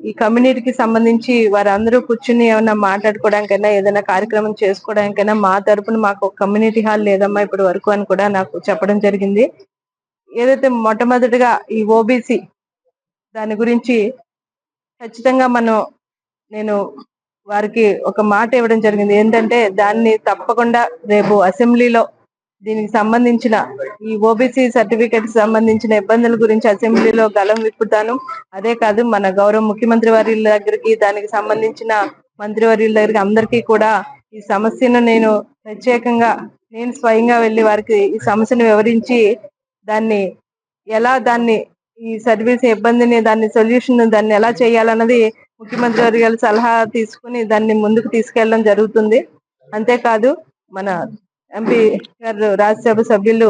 ఈ కమ్యూనిటీకి సంబంధించి వారందరూ కూర్చుని ఏమైనా మాట్లాడుకోవడానికైనా, ఏదైనా కార్యక్రమం చేసుకోవడానికైనా మా తరపున మాకు కమ్యూనిటీ హాల్ లేదమ్మా ఇప్పటి వరకు అని కూడా నాకు చెప్పడం జరిగింది. ఏదైతే మొట్టమొదటిగా ఈ ఓబీసీ దాని గురించి ఖచ్చితంగా నేను వారికి ఒక మాట ఇవ్వడం జరిగింది. ఏంటంటే దాన్ని తప్పకుండా రేపు అసెంబ్లీలో దీనికి సంబంధించిన ఈ ఓబీసీ సర్టిఫికెట్ సంబంధించిన ఇబ్బందుల గురించి అసెంబ్లీలో గలం విప్పుతాను. అదే కాదు, మన గౌరవ ముఖ్యమంత్రి వారి దగ్గరికి, దానికి సంబంధించిన మంత్రివర్యుల దగ్గరికి అందరికీ కూడా ఈ సమస్యను నేను ప్రత్యేకంగా స్వయంగా వెళ్లి వారికి ఈ సమస్యను వివరించి దాన్ని ఈ సర్వీస్ ఇబ్బందిని, దాన్ని సొల్యూషన్, దాన్ని ఎలా చేయాలన్నది ముఖ్యమంత్రి వర్యుల సలహా తీసుకుని దాన్ని ముందుకు తీసుకెళ్లడం జరుగుతుంది. అంతేకాదు మన ఎంపీ గారు, రాజ్యసభ సభ్యులు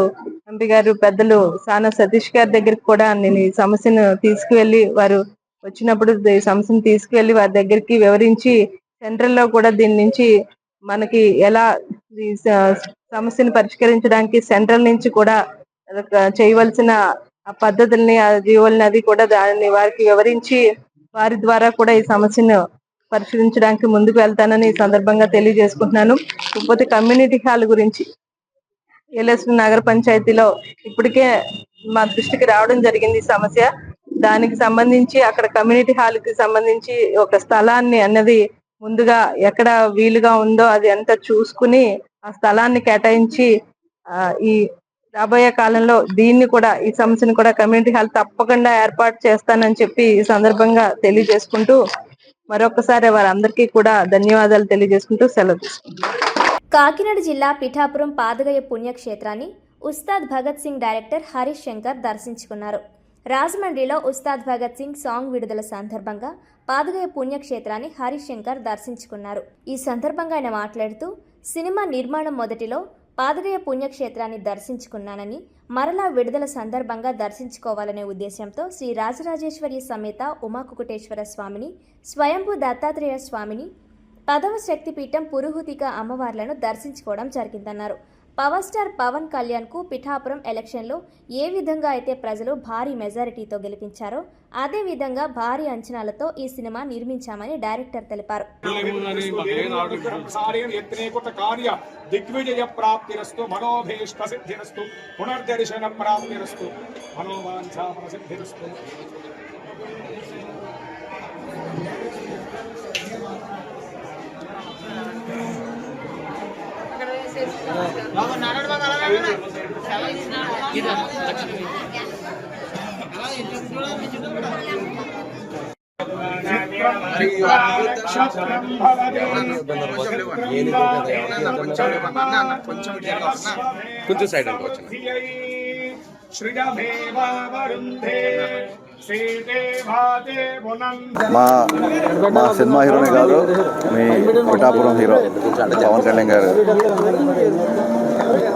ఎంపీ గారు, పెద్దలు సానా సతీష్ గారి దగ్గరికి కూడా నేను ఈ సమస్యను తీసుకువెళ్లి, వారు వచ్చినప్పుడు ఈ సమస్యను తీసుకువెళ్లి వారి దగ్గరికి వివరించి, సెంట్రల్ లో కూడా దీని నుంచి మనకి ఎలా ఈ సమస్యను పరిష్కరించడానికి సెంట్రల్ నుంచి కూడా చేయవలసిన పద్ధతుల్ని, ఆ జీవోల్ని అది కూడా దాన్ని వారికి వివరించి వారి ద్వారా కూడా ఈ సమస్యను పరిశీలించడానికి ముందుకు వెళ్తానని ఈ సందర్భంగా తెలియజేసుకుంటున్నాను. కాకపోతే కమ్యూనిటీ హాల్ గురించి ఏలేశ్వరం నగర పంచాయతీలో ఇప్పటికే మా దృష్టికి రావడం జరిగింది ఈ సమస్య. దానికి సంబంధించి అక్కడ కమ్యూనిటీ హాల్ కి సంబంధించి ఒక స్థలాన్ని అన్నది ముందుగా ఎక్కడ వీలుగా ఉందో అది అంతా చూసుకుని ఆ స్థలాన్ని కేటాయించి ఈ రాబోయే కాలంలో ఈ సమస్యను కూడా కమ్యూనిటీ హాల్ తప్పకుండా ఏర్పాటు చేస్తానని చెప్పి ఈ సందర్భంగా తెలియజేసుకుంటూ మరొకసారి వారందరికీ కూడా ధన్యవాదాలు తెలియజేసుకుంటూ సెలవు తీసుకుంటున్నాను. కాకినాడ జిల్లా పిఠాపురం పాదగయ పుణ్యక్షేత్రాన్ని ఉస్తాద్ భగత్ సింగ్ డైరెక్టర్ హరీష్ శంకర్ దర్శించుకున్నారు. రాజమండ్రిలో ఉస్తాద్ భగత్ సింగ్ సాంగ్ విడుదల సందర్భంగా పాదగయ పుణ్యక్షేత్రాన్ని హరీష్ శంకర్ దర్శించుకున్నారు. ఈ సందర్భంగా ఆయన మాట్లాడుతూ, సినిమా నిర్మాణం మొదటిలో పాదగయ పుణ్యక్షేత్రాన్ని దర్శించుకున్నానని, మరలా విడుదల సందర్భంగా దర్శించుకోవాలనే ఉద్దేశంతో శ్రీ రాజరాజేశ్వరి సమేత ఉమాకుకుటేశ్వర స్వామిని, స్వయంభూ దత్తాత్రేయ స్వామిని, 10వ శక్తిపీఠం పురుహూతిక అమ్మవార్లను దర్శించుకోవడం జరిగిందన్నారు. పవర్ స్టార్ పవన్ కళ్యాణ్ కు పిఠాపురం ఎలక్షన్లో ఏ విధంగా అయితే ప్రజలు భారీ మెజారిటీతో గెలిపించారో అదే విధంగా భారీ అంచనాలతో ఈ సినిమా నిర్మించామని డైరెక్టర్ తెలిపారు. దిగ్విజయ ప్రాప్తిరస్తు, మనోభీష్ట సిద్ధిరస్తు, పునర్దర్శన ప్రాప్తిరస్తు, మనోవాంఛా ప్రసిద్ధిరస్తు. కొంచెం సైడ్ అనుకోవచ్చు. మా సినిమా హీరోనే కాదు, మీ పిఠాపురం హీరో పవన్ కళ్యాణ్ గారు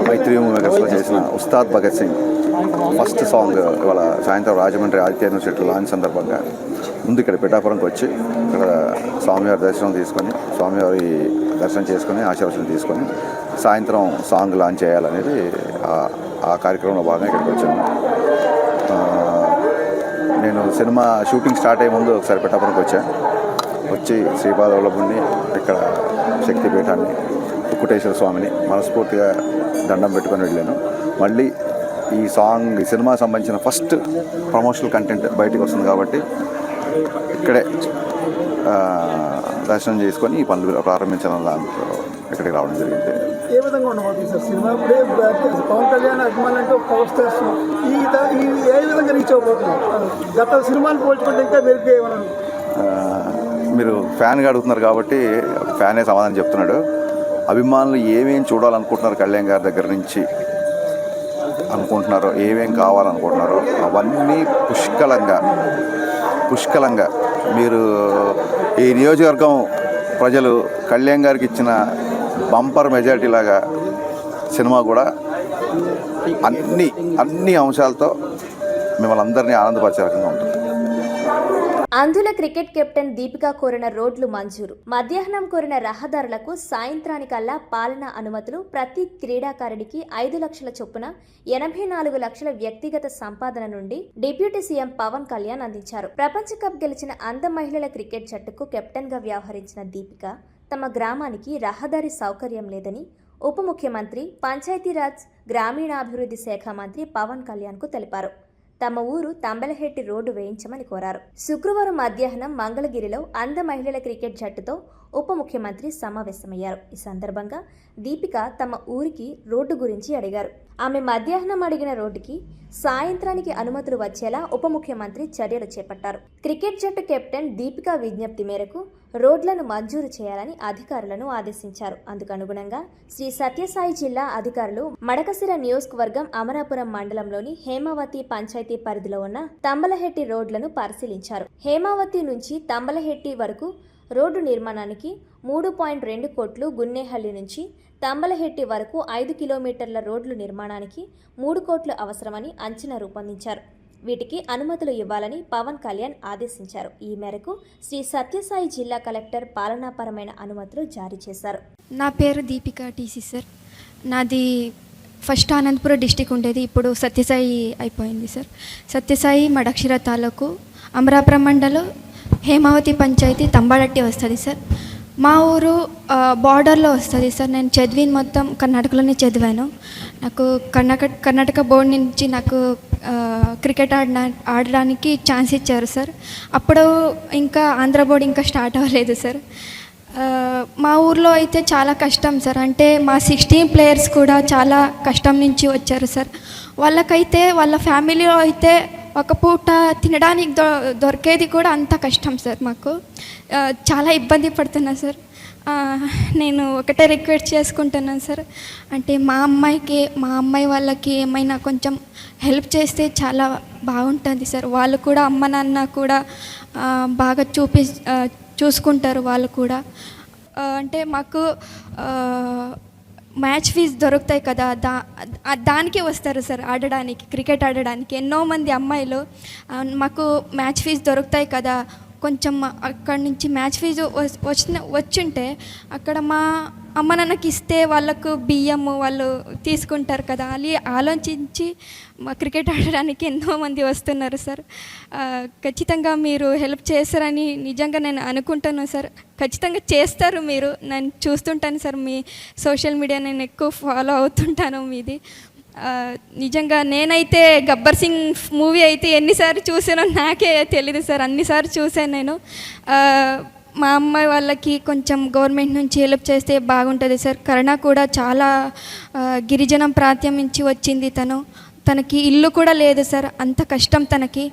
మైత్రి మూవీస్లో చేసిన ఉస్తాద్ భగత్ సింగ్ ఫస్ట్ సాంగ్ ఇవాళ సాయంత్రం రాజమండ్రి ఆదిత్య యూనివర్సిటీ లాంచ్ సందర్భంగా ముందు ఇక్కడ పిఠాపురంకి వచ్చి ఇక్కడ స్వామివారి దర్శనం తీసుకొని, స్వామివారి దర్శనం చేసుకొని, ఆశీర్వచనం తీసుకొని సాయంత్రం సాంగ్ లాంచ్ చేయాలనేది ఆ కార్యక్రమంలో భాగంగా ఇక్కడికి వచ్చాను. నేను సినిమా షూటింగ్ స్టార్ట్ అయ్యే ముందు ఒకసారి పిఠాపురంకి వచ్చి శ్రీపాదవల్లభుని, ఇక్కడ శక్తిపీఠాన్ని, కుకుటేశ్వర స్వామిని మనస్ఫూర్తిగా దండం పెట్టుకొని వెళ్ళాను. మళ్ళీ ఈ సినిమా సంబంధించిన ఫస్ట్ ప్రమోషనల్ కంటెంట్ బయటకు వస్తుంది కాబట్టి ఇక్కడే దర్శనం చేసుకొని ఈ పనులు ప్రారంభించాలని ఇక్కడికి రావడం జరిగింది. ఏ విధంగా ఉండబోతుంది సార్ సినిమా? ఇప్పుడే పవన్ కళ్యాణ్ అభిమానులు అంటే పవర్ స్టార్స్ ఈ ఏ విధంగా రీచ్ అవ్వబోతున్నారు? గత సినిమాలు పోల్చుకుంటే ఇంకా మెరుగ్గా ఏమన్నా? మీరు ఫ్యాన్గా అడుగుతున్నారు కాబట్టి ఫ్యానే సమాధానం చెప్తున్నాడు. అభిమానులు ఏమేమి చూడాలనుకుంటున్నారు కళ్యాణ్ గారి దగ్గర నుంచి అనుకుంటున్నారో, ఏమేం కావాలనుకుంటున్నారో అవన్నీ పుష్కలంగా మీరు ఈ నియోజకవర్గం ప్రజలు కళ్యాణ్ గారికి ఇచ్చిన బంపర్ మెజారిటీ లాగా సినిమా కూడా అన్ని అంశాలతో మిమ్మల్ని అందరినీ ఆనందపరిచే రకంగా ఉంటుంది. అంధుల క్రికెట్ కెప్టెన్ దీపిక కోరిన రోడ్లు మంజూరు. మధ్యాహ్నం కోరిన రహదారులకు సాయంత్రానికల్లా పాలనా అనుమతులు. ప్రతి క్రీడాకారుడికి 5 లక్షల చొప్పున 84 లక్షల వ్యక్తిగత సంపాదన నుండి డిప్యూటీ సీఎం పవన్ కళ్యాణ్ అందించారు. ప్రపంచ కప్ గెలిచిన అంధ మహిళల క్రికెట్ జట్టుకు కెప్టెన్ గా వ్యవహరించిన దీపిక తమ గ్రామానికి రహదారి సౌకర్యం లేదని ఉప ముఖ్యమంత్రి, పంచాయతీరాజ్ గ్రామీణాభివృద్ధి శాఖ మంత్రి పవన్ కళ్యాణ్ కు తెలిపారు. తమ ఊరు తంబలహెట్టి రోడ్డు వేయించమని కోరారు. శుక్రవారం మధ్యాహ్నం మంగళగిరిలో అంధ మహిళల క్రికెట్ జట్టుతో ఉప ముఖ్యమంత్రి సమావేశమయ్యారు. ఈ సందర్భంగా దీపిక తమ ఊరికి రోడ్డు గురించి అడిగారు. ఆమె మధ్యాహ్నం అడిగిన రోడ్డుకి సాయంత్రానికి అనుమతులు వచ్చేలా ఉప ముఖ్యమంత్రి చర్యలు చేపట్టారు. క్రికెట్ జట్టు కెప్టెన్ దీపిక విజ్ఞప్తి మేరకు రోడ్లను మంజూరు చేయాలని అధికారులను ఆదేశించారు. అందుకనుగుణంగా శ్రీ సత్యసాయి జిల్లా అధికారులు మడకసిర నియోజకవర్గం అమరాపురం మండలంలోని హేమావతి పంచాయతీ పరిధిలో ఉన్న తంబలహెట్టి రోడ్లను పరిశీలించారు. హేమావతి నుంచి తంబలహెట్టి వరకు రోడ్డు నిర్మాణానికి 3.2 కోట్లు, గున్నేహళ్లి నుంచి తంబలహెట్టి వరకు 5 కిలోమీటర్ల రోడ్లు నిర్మాణానికి 3 కోట్లు అవసరమని అంచనా రూపొందించారు. వీటికి అనుమతులు ఇవ్వాలని పవన్ కళ్యాణ్ ఆదేశించారు. ఈ మేరకు శ్రీ సత్యసాయి జిల్లా కలెక్టర్ పాలనాపరమైన అనుమతులు జారీ చేశారు. నా పేరు దీపిక టీసీ సార్. నాది ఫస్ట్ అనంతపురం డిస్టిక్ ఉండేది, ఇప్పుడు సత్యసాయి అయిపోయింది సార్. సత్యసాయి మడక్షిర తాలూకు అమరాపురం మండలం హేమావతి పంచాయతీ తంబాడట్టి వస్తుంది సార్. మా ఊరు బార్డర్లో వస్తుంది సార్. నేను చదివిన మొత్తం కర్ణాటకలోనే చదివాను. నాకు కర్ణాటక బోర్డు నుంచి నాకు క్రికెట్ ఆడడానికి ఛాన్స్ ఇచ్చారు సార్. అప్పుడు ఇంకా ఆంధ్ర బోర్డు ఇంకా స్టార్ట్ అవ్వలేదు సార్. మా ఊర్లో అయితే చాలా కష్టం సార్. అంటే మా 16 ప్లేయర్స్ కూడా చాలా కష్టం నుంచి వచ్చారు సార్. వాళ్ళకైతే వాళ్ళ ఫ్యామిలీలో అయితే ఒక పూట తినడానికి దొరికేది కూడా అంత కష్టం సార్. మాకు చాలా ఇబ్బంది పడుతున్నా సార్. నేను ఒకటే రిక్వెస్ట్ చేసుకుంటున్నాను సార్, అంటే మా అమ్మాయి వాళ్ళకి ఏమైనా కొంచెం హెల్ప్ చేస్తే చాలా బాగుంటుంది సార్. వాళ్ళు కూడా అమ్మ నాన్న కూడా బాగా చూసుకుంటారు వాళ్ళు కూడా. అంటే మాకు మ్యాచ్ ఫీజు దొరుకుతాయి కదా, దానికే వస్తారు సార్ ఆడడానికి, క్రికెట్ ఆడడానికి. ఎన్నో మంది అమ్మాయిలు మాకు మ్యాచ్ ఫీజు దొరుకుతాయి కదా, కొంచెం అక్కడి నుంచి మ్యాచ్ ఫీజు వచ్చుంటే అక్కడ మా అమ్మ నాన్నకి ఇస్తే వాళ్ళకు బియ్యము వాళ్ళు తీసుకుంటారు కదా, అది ఆలోచించి మా క్రికెట్ ఆడడానికి ఎంతోమంది వస్తున్నారు సార్. ఖచ్చితంగా మీరు హెల్ప్ చేస్తారని నిజంగా నేను అనుకుంటాను సార్. ఖచ్చితంగా చేస్తారు మీరు. నేను చూస్తుంటాను సార్ మీ సోషల్ మీడియా, నేను ఎక్కువ ఫాలో అవుతుంటాను మీది. నిజంగా నేనైతే గబ్బర్ సింగ్ మూవీ అయితే ఎన్నిసార్లు చూసానో నాకే తెలీదు సార్. అన్నిసార్లు చూశాను నేను. మా అమ్మాయి వాళ్ళకి కొంచెం గవర్నమెంట్ నుంచి హెల్ప్ చేస్తే బాగుంటుంది సార్. కరుణ కూడా చాలా గిరిజనం ప్రాంతం నుంచి వచ్చింది. తనకి ఇల్లు కూడా లేదు సార్, అంత కష్టం తనకి.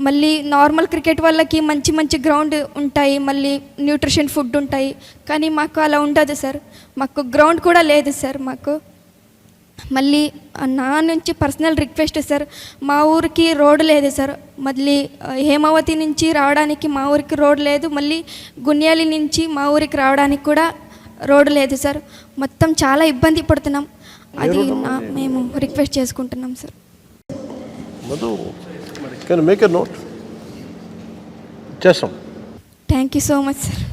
మళ్ళీ నార్మల్ క్రికెట్ వాళ్ళకి మంచి మంచి గ్రౌండ్ ఉంటాయి, మళ్ళీ న్యూట్రిషన్ ఫుడ్ ఉంటాయి, కానీ మాకు అలా ఉండదు సార్. మాకు గ్రౌండ్ కూడా లేదు సార్. మాకు మళ్ళీ నా నుంచి పర్సనల్ రిక్వెస్ట్ సార్, మా ఊరికి రోడ్డు లేదు సార్. మళ్ళీ హేమావతి నుంచి రావడానికి మా ఊరికి రోడ్ లేదు, మళ్ళీ గున్యాలి నుంచి మా ఊరికి రావడానికి కూడా రోడ్డు లేదు సార్. మొత్తం చాలా ఇబ్బంది పడుతున్నాం. అది మేము రిక్వెస్ట్ చేసుకుంటున్నాం sir. Thank you so much sir.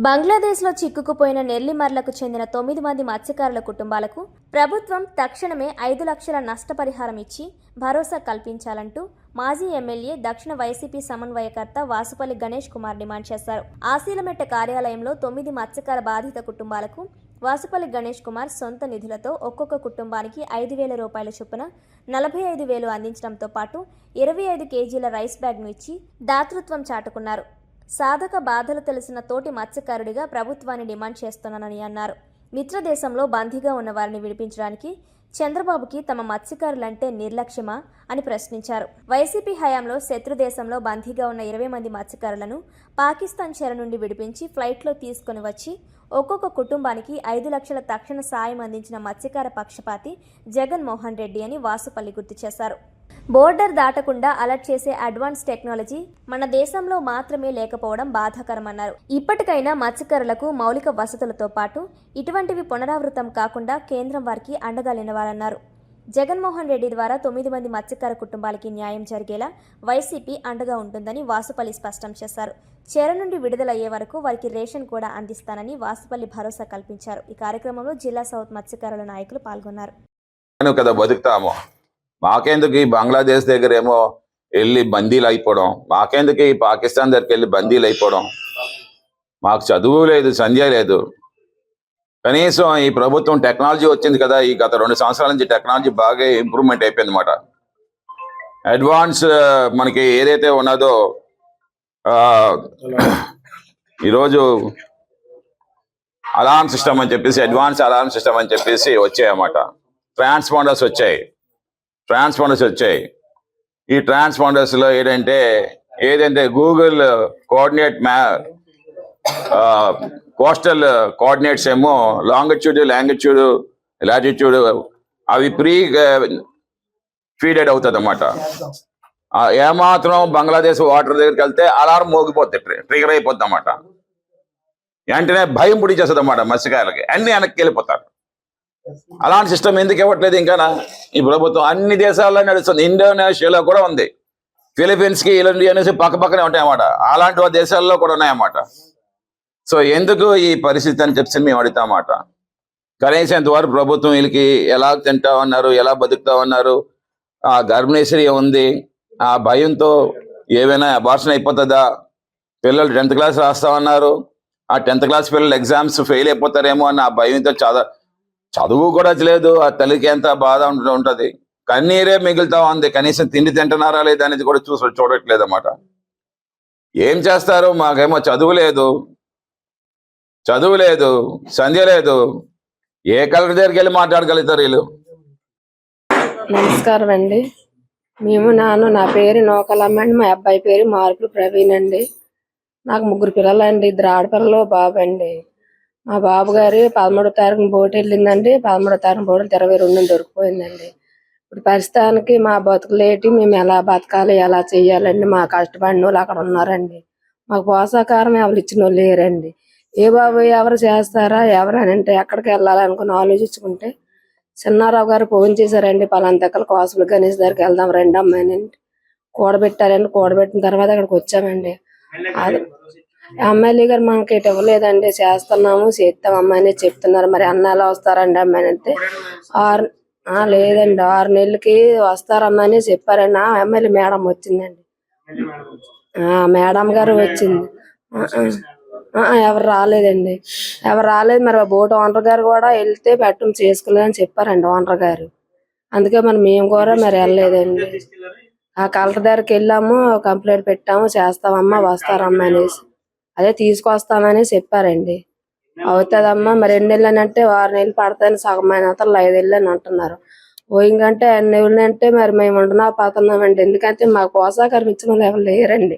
బంగ్లాదేశ్లో చిక్కుకుపోయిన నెల్లిమర్లకు చెందిన 9 మంది మత్స్యకారుల కుటుంబాలకు ప్రభుత్వం తక్షణమే 5 లక్షల నష్టపరిహారం ఇచ్చి భరోసా కల్పించాలంటూ మాజీ ఎమ్మెల్యే దక్షిణ వైసీపీ సమన్వయకర్త వాసుపల్లి గణేష్ కుమార్ డిమాండ్ చేశారు. ఆశీలమెట్ట కార్యాలయంలో 9 మత్స్యకార బాధిత కుటుంబాలకు వాసుపల్లి గణేష్ కుమార్ సొంత నిధులతో ఒక్కొక్క కుటుంబానికి 5,000 రూపాయల చొప్పున 45,000 అందించడంతో పాటు 25 కేజీల రైస్ బ్యాగ్ను ఇచ్చి దాతృత్వం చాటుకున్నారు. సాధక బాధలు తెలిసిన తోటి మత్స్యకారుడిగా ప్రభుత్వాన్ని డిమాండ్ చేస్తున్నానని అన్నారు. మిత్రదేశంలో బందీగా ఉన్న వారిని విడిపించడానికి చంద్రబాబుకి తమ మత్స్యకారులంటే నిర్లక్ష్యమా అని ప్రశ్నించారు. వైసీపీ హయాంలో శత్రు దేశంలో బందీగా ఉన్న 20 మంది మత్స్యకారులను పాకిస్తాన్ చెర నుండి విడిపించి ఫ్లైట్లో తీసుకుని వచ్చి ఒక్కొక్క కుటుంబానికి 5 లక్షల తక్షణ సాయం అందించిన మత్స్యకార పక్షపాతి జగన్మోహన్ రెడ్డి అని వాసుపల్లి గుర్తు చేశారు. బోర్డర్ దాటకుండా అలర్ట్ చేసే అడ్వాన్స్ టెక్నాలజీ మన దేశంలో మాత్రమే లేకపోవడం బాధాకరమన్నారు. ఇప్పటికైనా మత్స్యకారులకు మౌలిక వసతులతో పాటు ఇటువంటివి పునరావృతం కాకుండా కేంద్రం వారికి అండగా నిలవాలన్నారు. జగన్మోహన్ రెడ్డి ద్వారా 9 మంది మత్స్యకార కుటుంబాలకి న్యాయం జరిగేలా వైసీపీ అండగా ఉంటుందని వాసుపల్లి స్పష్టం చేశారు. చెర నుండి విడుదలయ్యే వరకు వారికి రేషన్ కూడా అందిస్తానని వాసుపల్లి భరోసా కల్పించారు. ఈ కార్యక్రమంలో జిల్లా సౌత్ మత్స్యకారుల నాయకులు పాల్గొన్నారు. మాకెందుకు ఈ బంగ్లాదేశ్ దగ్గర ఏమో వెళ్ళి బందీలు అయిపోవడం, మాకెందుకు ఈ పాకిస్తాన్ దగ్గరికి వెళ్ళి బందీలు అయిపోవడం. మాకు చదువు లేదు, సంధ్య లేదు. కనీసం ఈ ప్రభుత్వం టెక్నాలజీ వచ్చింది కదా, ఈ గత 2 సంవత్సరాల నుంచి టెక్నాలజీ బాగా ఇంప్రూవ్మెంట్ అయిపోయింది అన్నమాట. అడ్వాన్స్ మనకి ఏదైతే ఉన్నదో ఈరోజు అలారం సిస్టమ్ అని చెప్పేసి, అడ్వాన్స్ అలారం సిస్టమ్ అని చెప్పేసి వచ్చాయన్నమాట. ట్రాన్స్పాండర్స్ వచ్చాయి. ఈ ట్రాన్స్పాండర్స్లో ఏదంటే గూగుల్ కోఆర్డినేట్ కోస్టల్ కోఆర్డినేట్స్ ఏమో లాంగిట్యూడ్, లాటిట్యూడ్ అవి ఫీడెడ్ అవుతుంది అన్నమాట. ఏమాత్రం బంగ్లాదేశ్ వాటర్ దగ్గరికి వెళ్తే అలారం మోగిపోద్ది, ట్రిగర్ అయిపోద్ది అన్నమాట. వెంటనే భయం పుడిచేస్తుంది అన్నమాట మత్స్యకారులకి, అన్ని వెనక్కి వెళ్ళిపోతారు. అలాంటి సిస్టమ్ ఎందుకు ఇవ్వట్లేదు ఇంకా ఈ ప్రభుత్వం? అన్ని దేశాల్లో నడుస్తుంది. ఇండోనేషియాలో కూడా ఉంది, ఫిలిపీన్స్కి ఇండోనేషియా పక్కనే ఉంటాయన్నమాట. అలాంటి దేశాల్లో కూడా ఉన్నాయన్నమాట. సో ఎందుకు ఈ పరిస్థితి అని చెప్పి మేము అడుగుతామన్నమాట. కనీసం ఇంతవరకు ప్రభుత్వం వీళ్ళకి ఎలా తింటా ఉన్నారు, ఎలా బతుకుతా ఉన్నారు, ఆ గర్భిణీశ్రీ ఉంది, ఆ భయంతో ఏవైనా అబార్షన్ అయిపోతుందా, పిల్లలు 10th క్లాస్ రాస్తా ఉన్నారు, ఆ 10th క్లాస్ పిల్లలు ఎగ్జామ్స్ ఫెయిల్ అయిపోతారేమో అన్న ఆ భయంతో చదువు కూడా లేదు. ఆ తల్లికి ఎంత బాధ ఉంటుంది, కన్నీరే మిగులుతా ఉంది. కనీసం తిండి తింటున్నారా లేదా అనేది కూడా చూడట్లేదు అన్నమాట. ఏం చేస్తారు? మాకేమో చదువు లేదు, సంధ్య లేదు. ఏ కలెక్టర్ దగ్గరికి వెళ్ళి మాట్లాడగలుగుతారు వీళ్ళు? నమస్కారం అండి. నా పేరు నోకలమ్మ అండి. మా అబ్బాయి పేరు మార్పులు ప్రవీణ్ అండి. నాకు 3 పిల్లలు అండి. 2 ఆడపిల్లలు, బాబు అండి. మా బాబు గారు 13వ తారీఖున బోటు వెళ్ళిందండి. 13వ తారీఖున బోటు 22 దొరికిపోయిందండి. ఇప్పుడు ప్రస్తుతానికి మా బతుకులేటి, మేము ఎలా బతకాలి, ఎలా చెయ్యాలండి. మా కష్టపడిన వాళ్ళు అక్కడ ఉన్నారండి. మాకు పోషాకారం ఎవరు ఇచ్చిన వాళ్ళు లేరండి. ఏ బాబు ఎవరు చేస్తారా ఎవరని అంటే ఎక్కడికి వెళ్ళాలనుకుని ఆలోచించుకుంటే చిన్నారావు గారు ఫోన్ చేశారండి. పలాంతక్కల కోసలు గణేష్ దగ్గరికి వెళ్దాం రండి అమ్మాయిని కూడబెట్టారండి. కూడబెట్టిన తర్వాత అక్కడికి వచ్చామండి. ఎమ్మెల్యే గారు మనకి ఇటు ఇవ్వలేదండి. చేస్తాం అమ్మాయిని చెప్తున్నారు. మరి అన్న ఎలా వస్తారండి అమ్మాయిని అంటే లేదండి 6 నెలలకి వస్తారమ్మని చెప్పారండి. ఎమ్మెల్యే మేడం వచ్చిందండి. మేడం గారు వచ్చింది. ఎవరు రాలేదండి. మరి బోటు ఓనర్ గారు కూడా వెళ్తే పెట్టం చేసుకోలేదని చెప్పారండి ఓనర్ గారు. అందుకే మేము కూడా మరి వెళ్ళలేదండి. ఆ కలెక్టర్ దగ్గరికి వెళ్ళాము, కంప్లైంట్ పెట్టాము, చేస్తామమ్మా వస్తారమ్మా అనేసి అదే తీసుకొస్తామని చెప్పారండి. అవుతుందమ్మా మరి 2 నెలలు అంటే 6 నెలలు పడతాయని సగం అయిన 5 నెలలు అని అంటున్నారు. ఇంకంటే 2 నెలలు అంటే మరి మేము పోతున్నామండి. ఎందుకంటే మాకు పోషాకారం ఇచ్చిన వాళ్ళు ఎవరు లేరండి.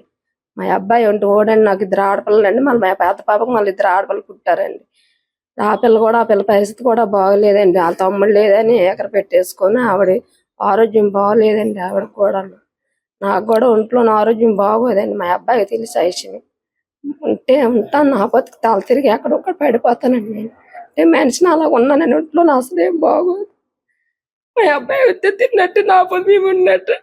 మా అబ్బాయి ఓడండి, నాకు 2 ఆడపిల్లలు అండి. మళ్ళీ మా పెద్ద పాపకు మళ్ళీ 2 ఆడపిల్లలు పుట్టారండి. ఆ పిల్ల పరిస్థితి కూడా బాగోలేదండి. వాళ్ళ తమ్ముడు లేదని ఎకర పెట్టేసుకొని ఆవిడ ఆరోగ్యం బాగోలేదండి. ఆవిడ కూడా నాకు కూడా ఒంట్లో ఆరోగ్యం బాగోదండి. మా అబ్బాయికి తెలిసి విషయం ఉంటాను. నా బతుకు తల తిరిగి ఎక్కడొక్కడ పడిపోతానండి. నేను మనిషిని అలా ఉన్నానని ఒంట్లో అసలు ఏం బాగోదు. మా అబ్బాయి వస్తే తిన్నట్టు నా పొద్దు మేము ఉన్నట్టు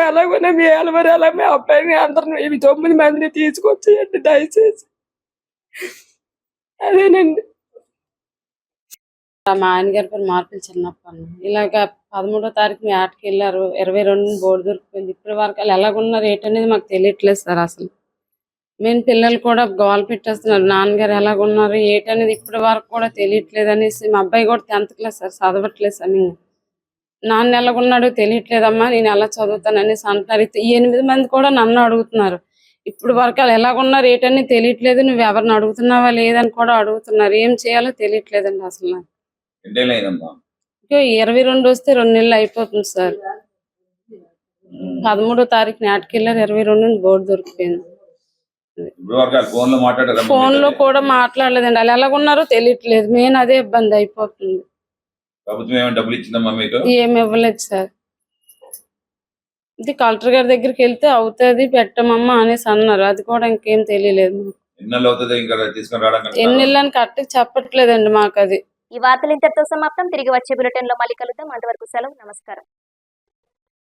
ఎలాగోనా మీ ఎలవరు ఎలా మా అబ్బాయిని అందరిని 9 మందిని తీసుకొచ్చేయండి దయచేసి. అదేనండి. మా ఆయన గారి పేరు మార్పులు చిన్నప్ప. ఇలాగ 13వ తారీఖు ఆటకి వెళ్ళారు. 22 బోర్డు దొరికిపోయింది. ఇప్పటి వరకు వాళ్ళు ఎలాగున్నారు ఏంటనేది మాకు తెలియట్లేదు సార్. అసలు మేము పిల్లలు కూడా గోల పెట్టేస్తున్నారు. నాన్నగారు ఎలాగున్నారు ఏంటనేది ఇప్పటి వరకు కూడా తెలియట్లేదు అనేసి. మా అబ్బాయి కూడా 10th క్లాస్ సార్, చదవట్లేదు సార్. నాన్న ఎలాగున్నాడో తెలియట్లేదమ్మా, నేను ఎలా చదువుతాను అనేసి అంటున్నారు. 8 మంది కూడా నన్ను అడుగుతున్నారు ఇప్పుడు వరకు వాళ్ళు ఎలాగున్నారు ఏంటని తెలియట్లేదు. నువ్వు ఎవరిని అడుగుతున్నావా లేదని కూడా అడుగుతున్నారు. ఏం చేయాలో తెలియట్లేదండి అసలు నాకు. ఎన్నేళ్ళైందమ్మా? ఇంకా 22 వస్తే 2 నెలలు అయిపోతుంది సార్. 13వ తారీఖు నాటికెళ్ళారు, 22 బోర్డు దొరికిపోయింది. ఇప్పుడు వరకు వాళ్ళు ఫోన్ లో మాట్లాడారా? ఫోన్ లో కూడా మాట్లాడలేదండి. వాళ్ళు ఎలాగున్నారో తెలియట్లేదు. మెయిన్ అదే ఇబ్బంది అయిపోతుంది. ప్రభుత్వం ఏమైనా డబ్బులు ఇచ్చిందమ్మా మీకు? ఏమి ఇవ్వలేదు సార్. ఇది కలెక్టర్ గారి దగ్గరికి వెళ్తే అవుతుంది పెట్టమమ్మా అనేసి అన్నారు. అది కూడా ఇంకేం తెలియలేదు మాకు. ఎన్నెళ్ళు అవుతుంది ఇంకా తీసుకుని రావడానికి? ఎన్ని నెలలని కరెక్ట్ చెప్పట్లేదండి మాకు అది. ఈ వార్తలు ఇంతటితో సమాప్తం. తిరిగి వచ్చే బులెటిన్ లో మళ్ళీ కలుద్దాం. అంతవరకు సెలవు. నమస్కారం.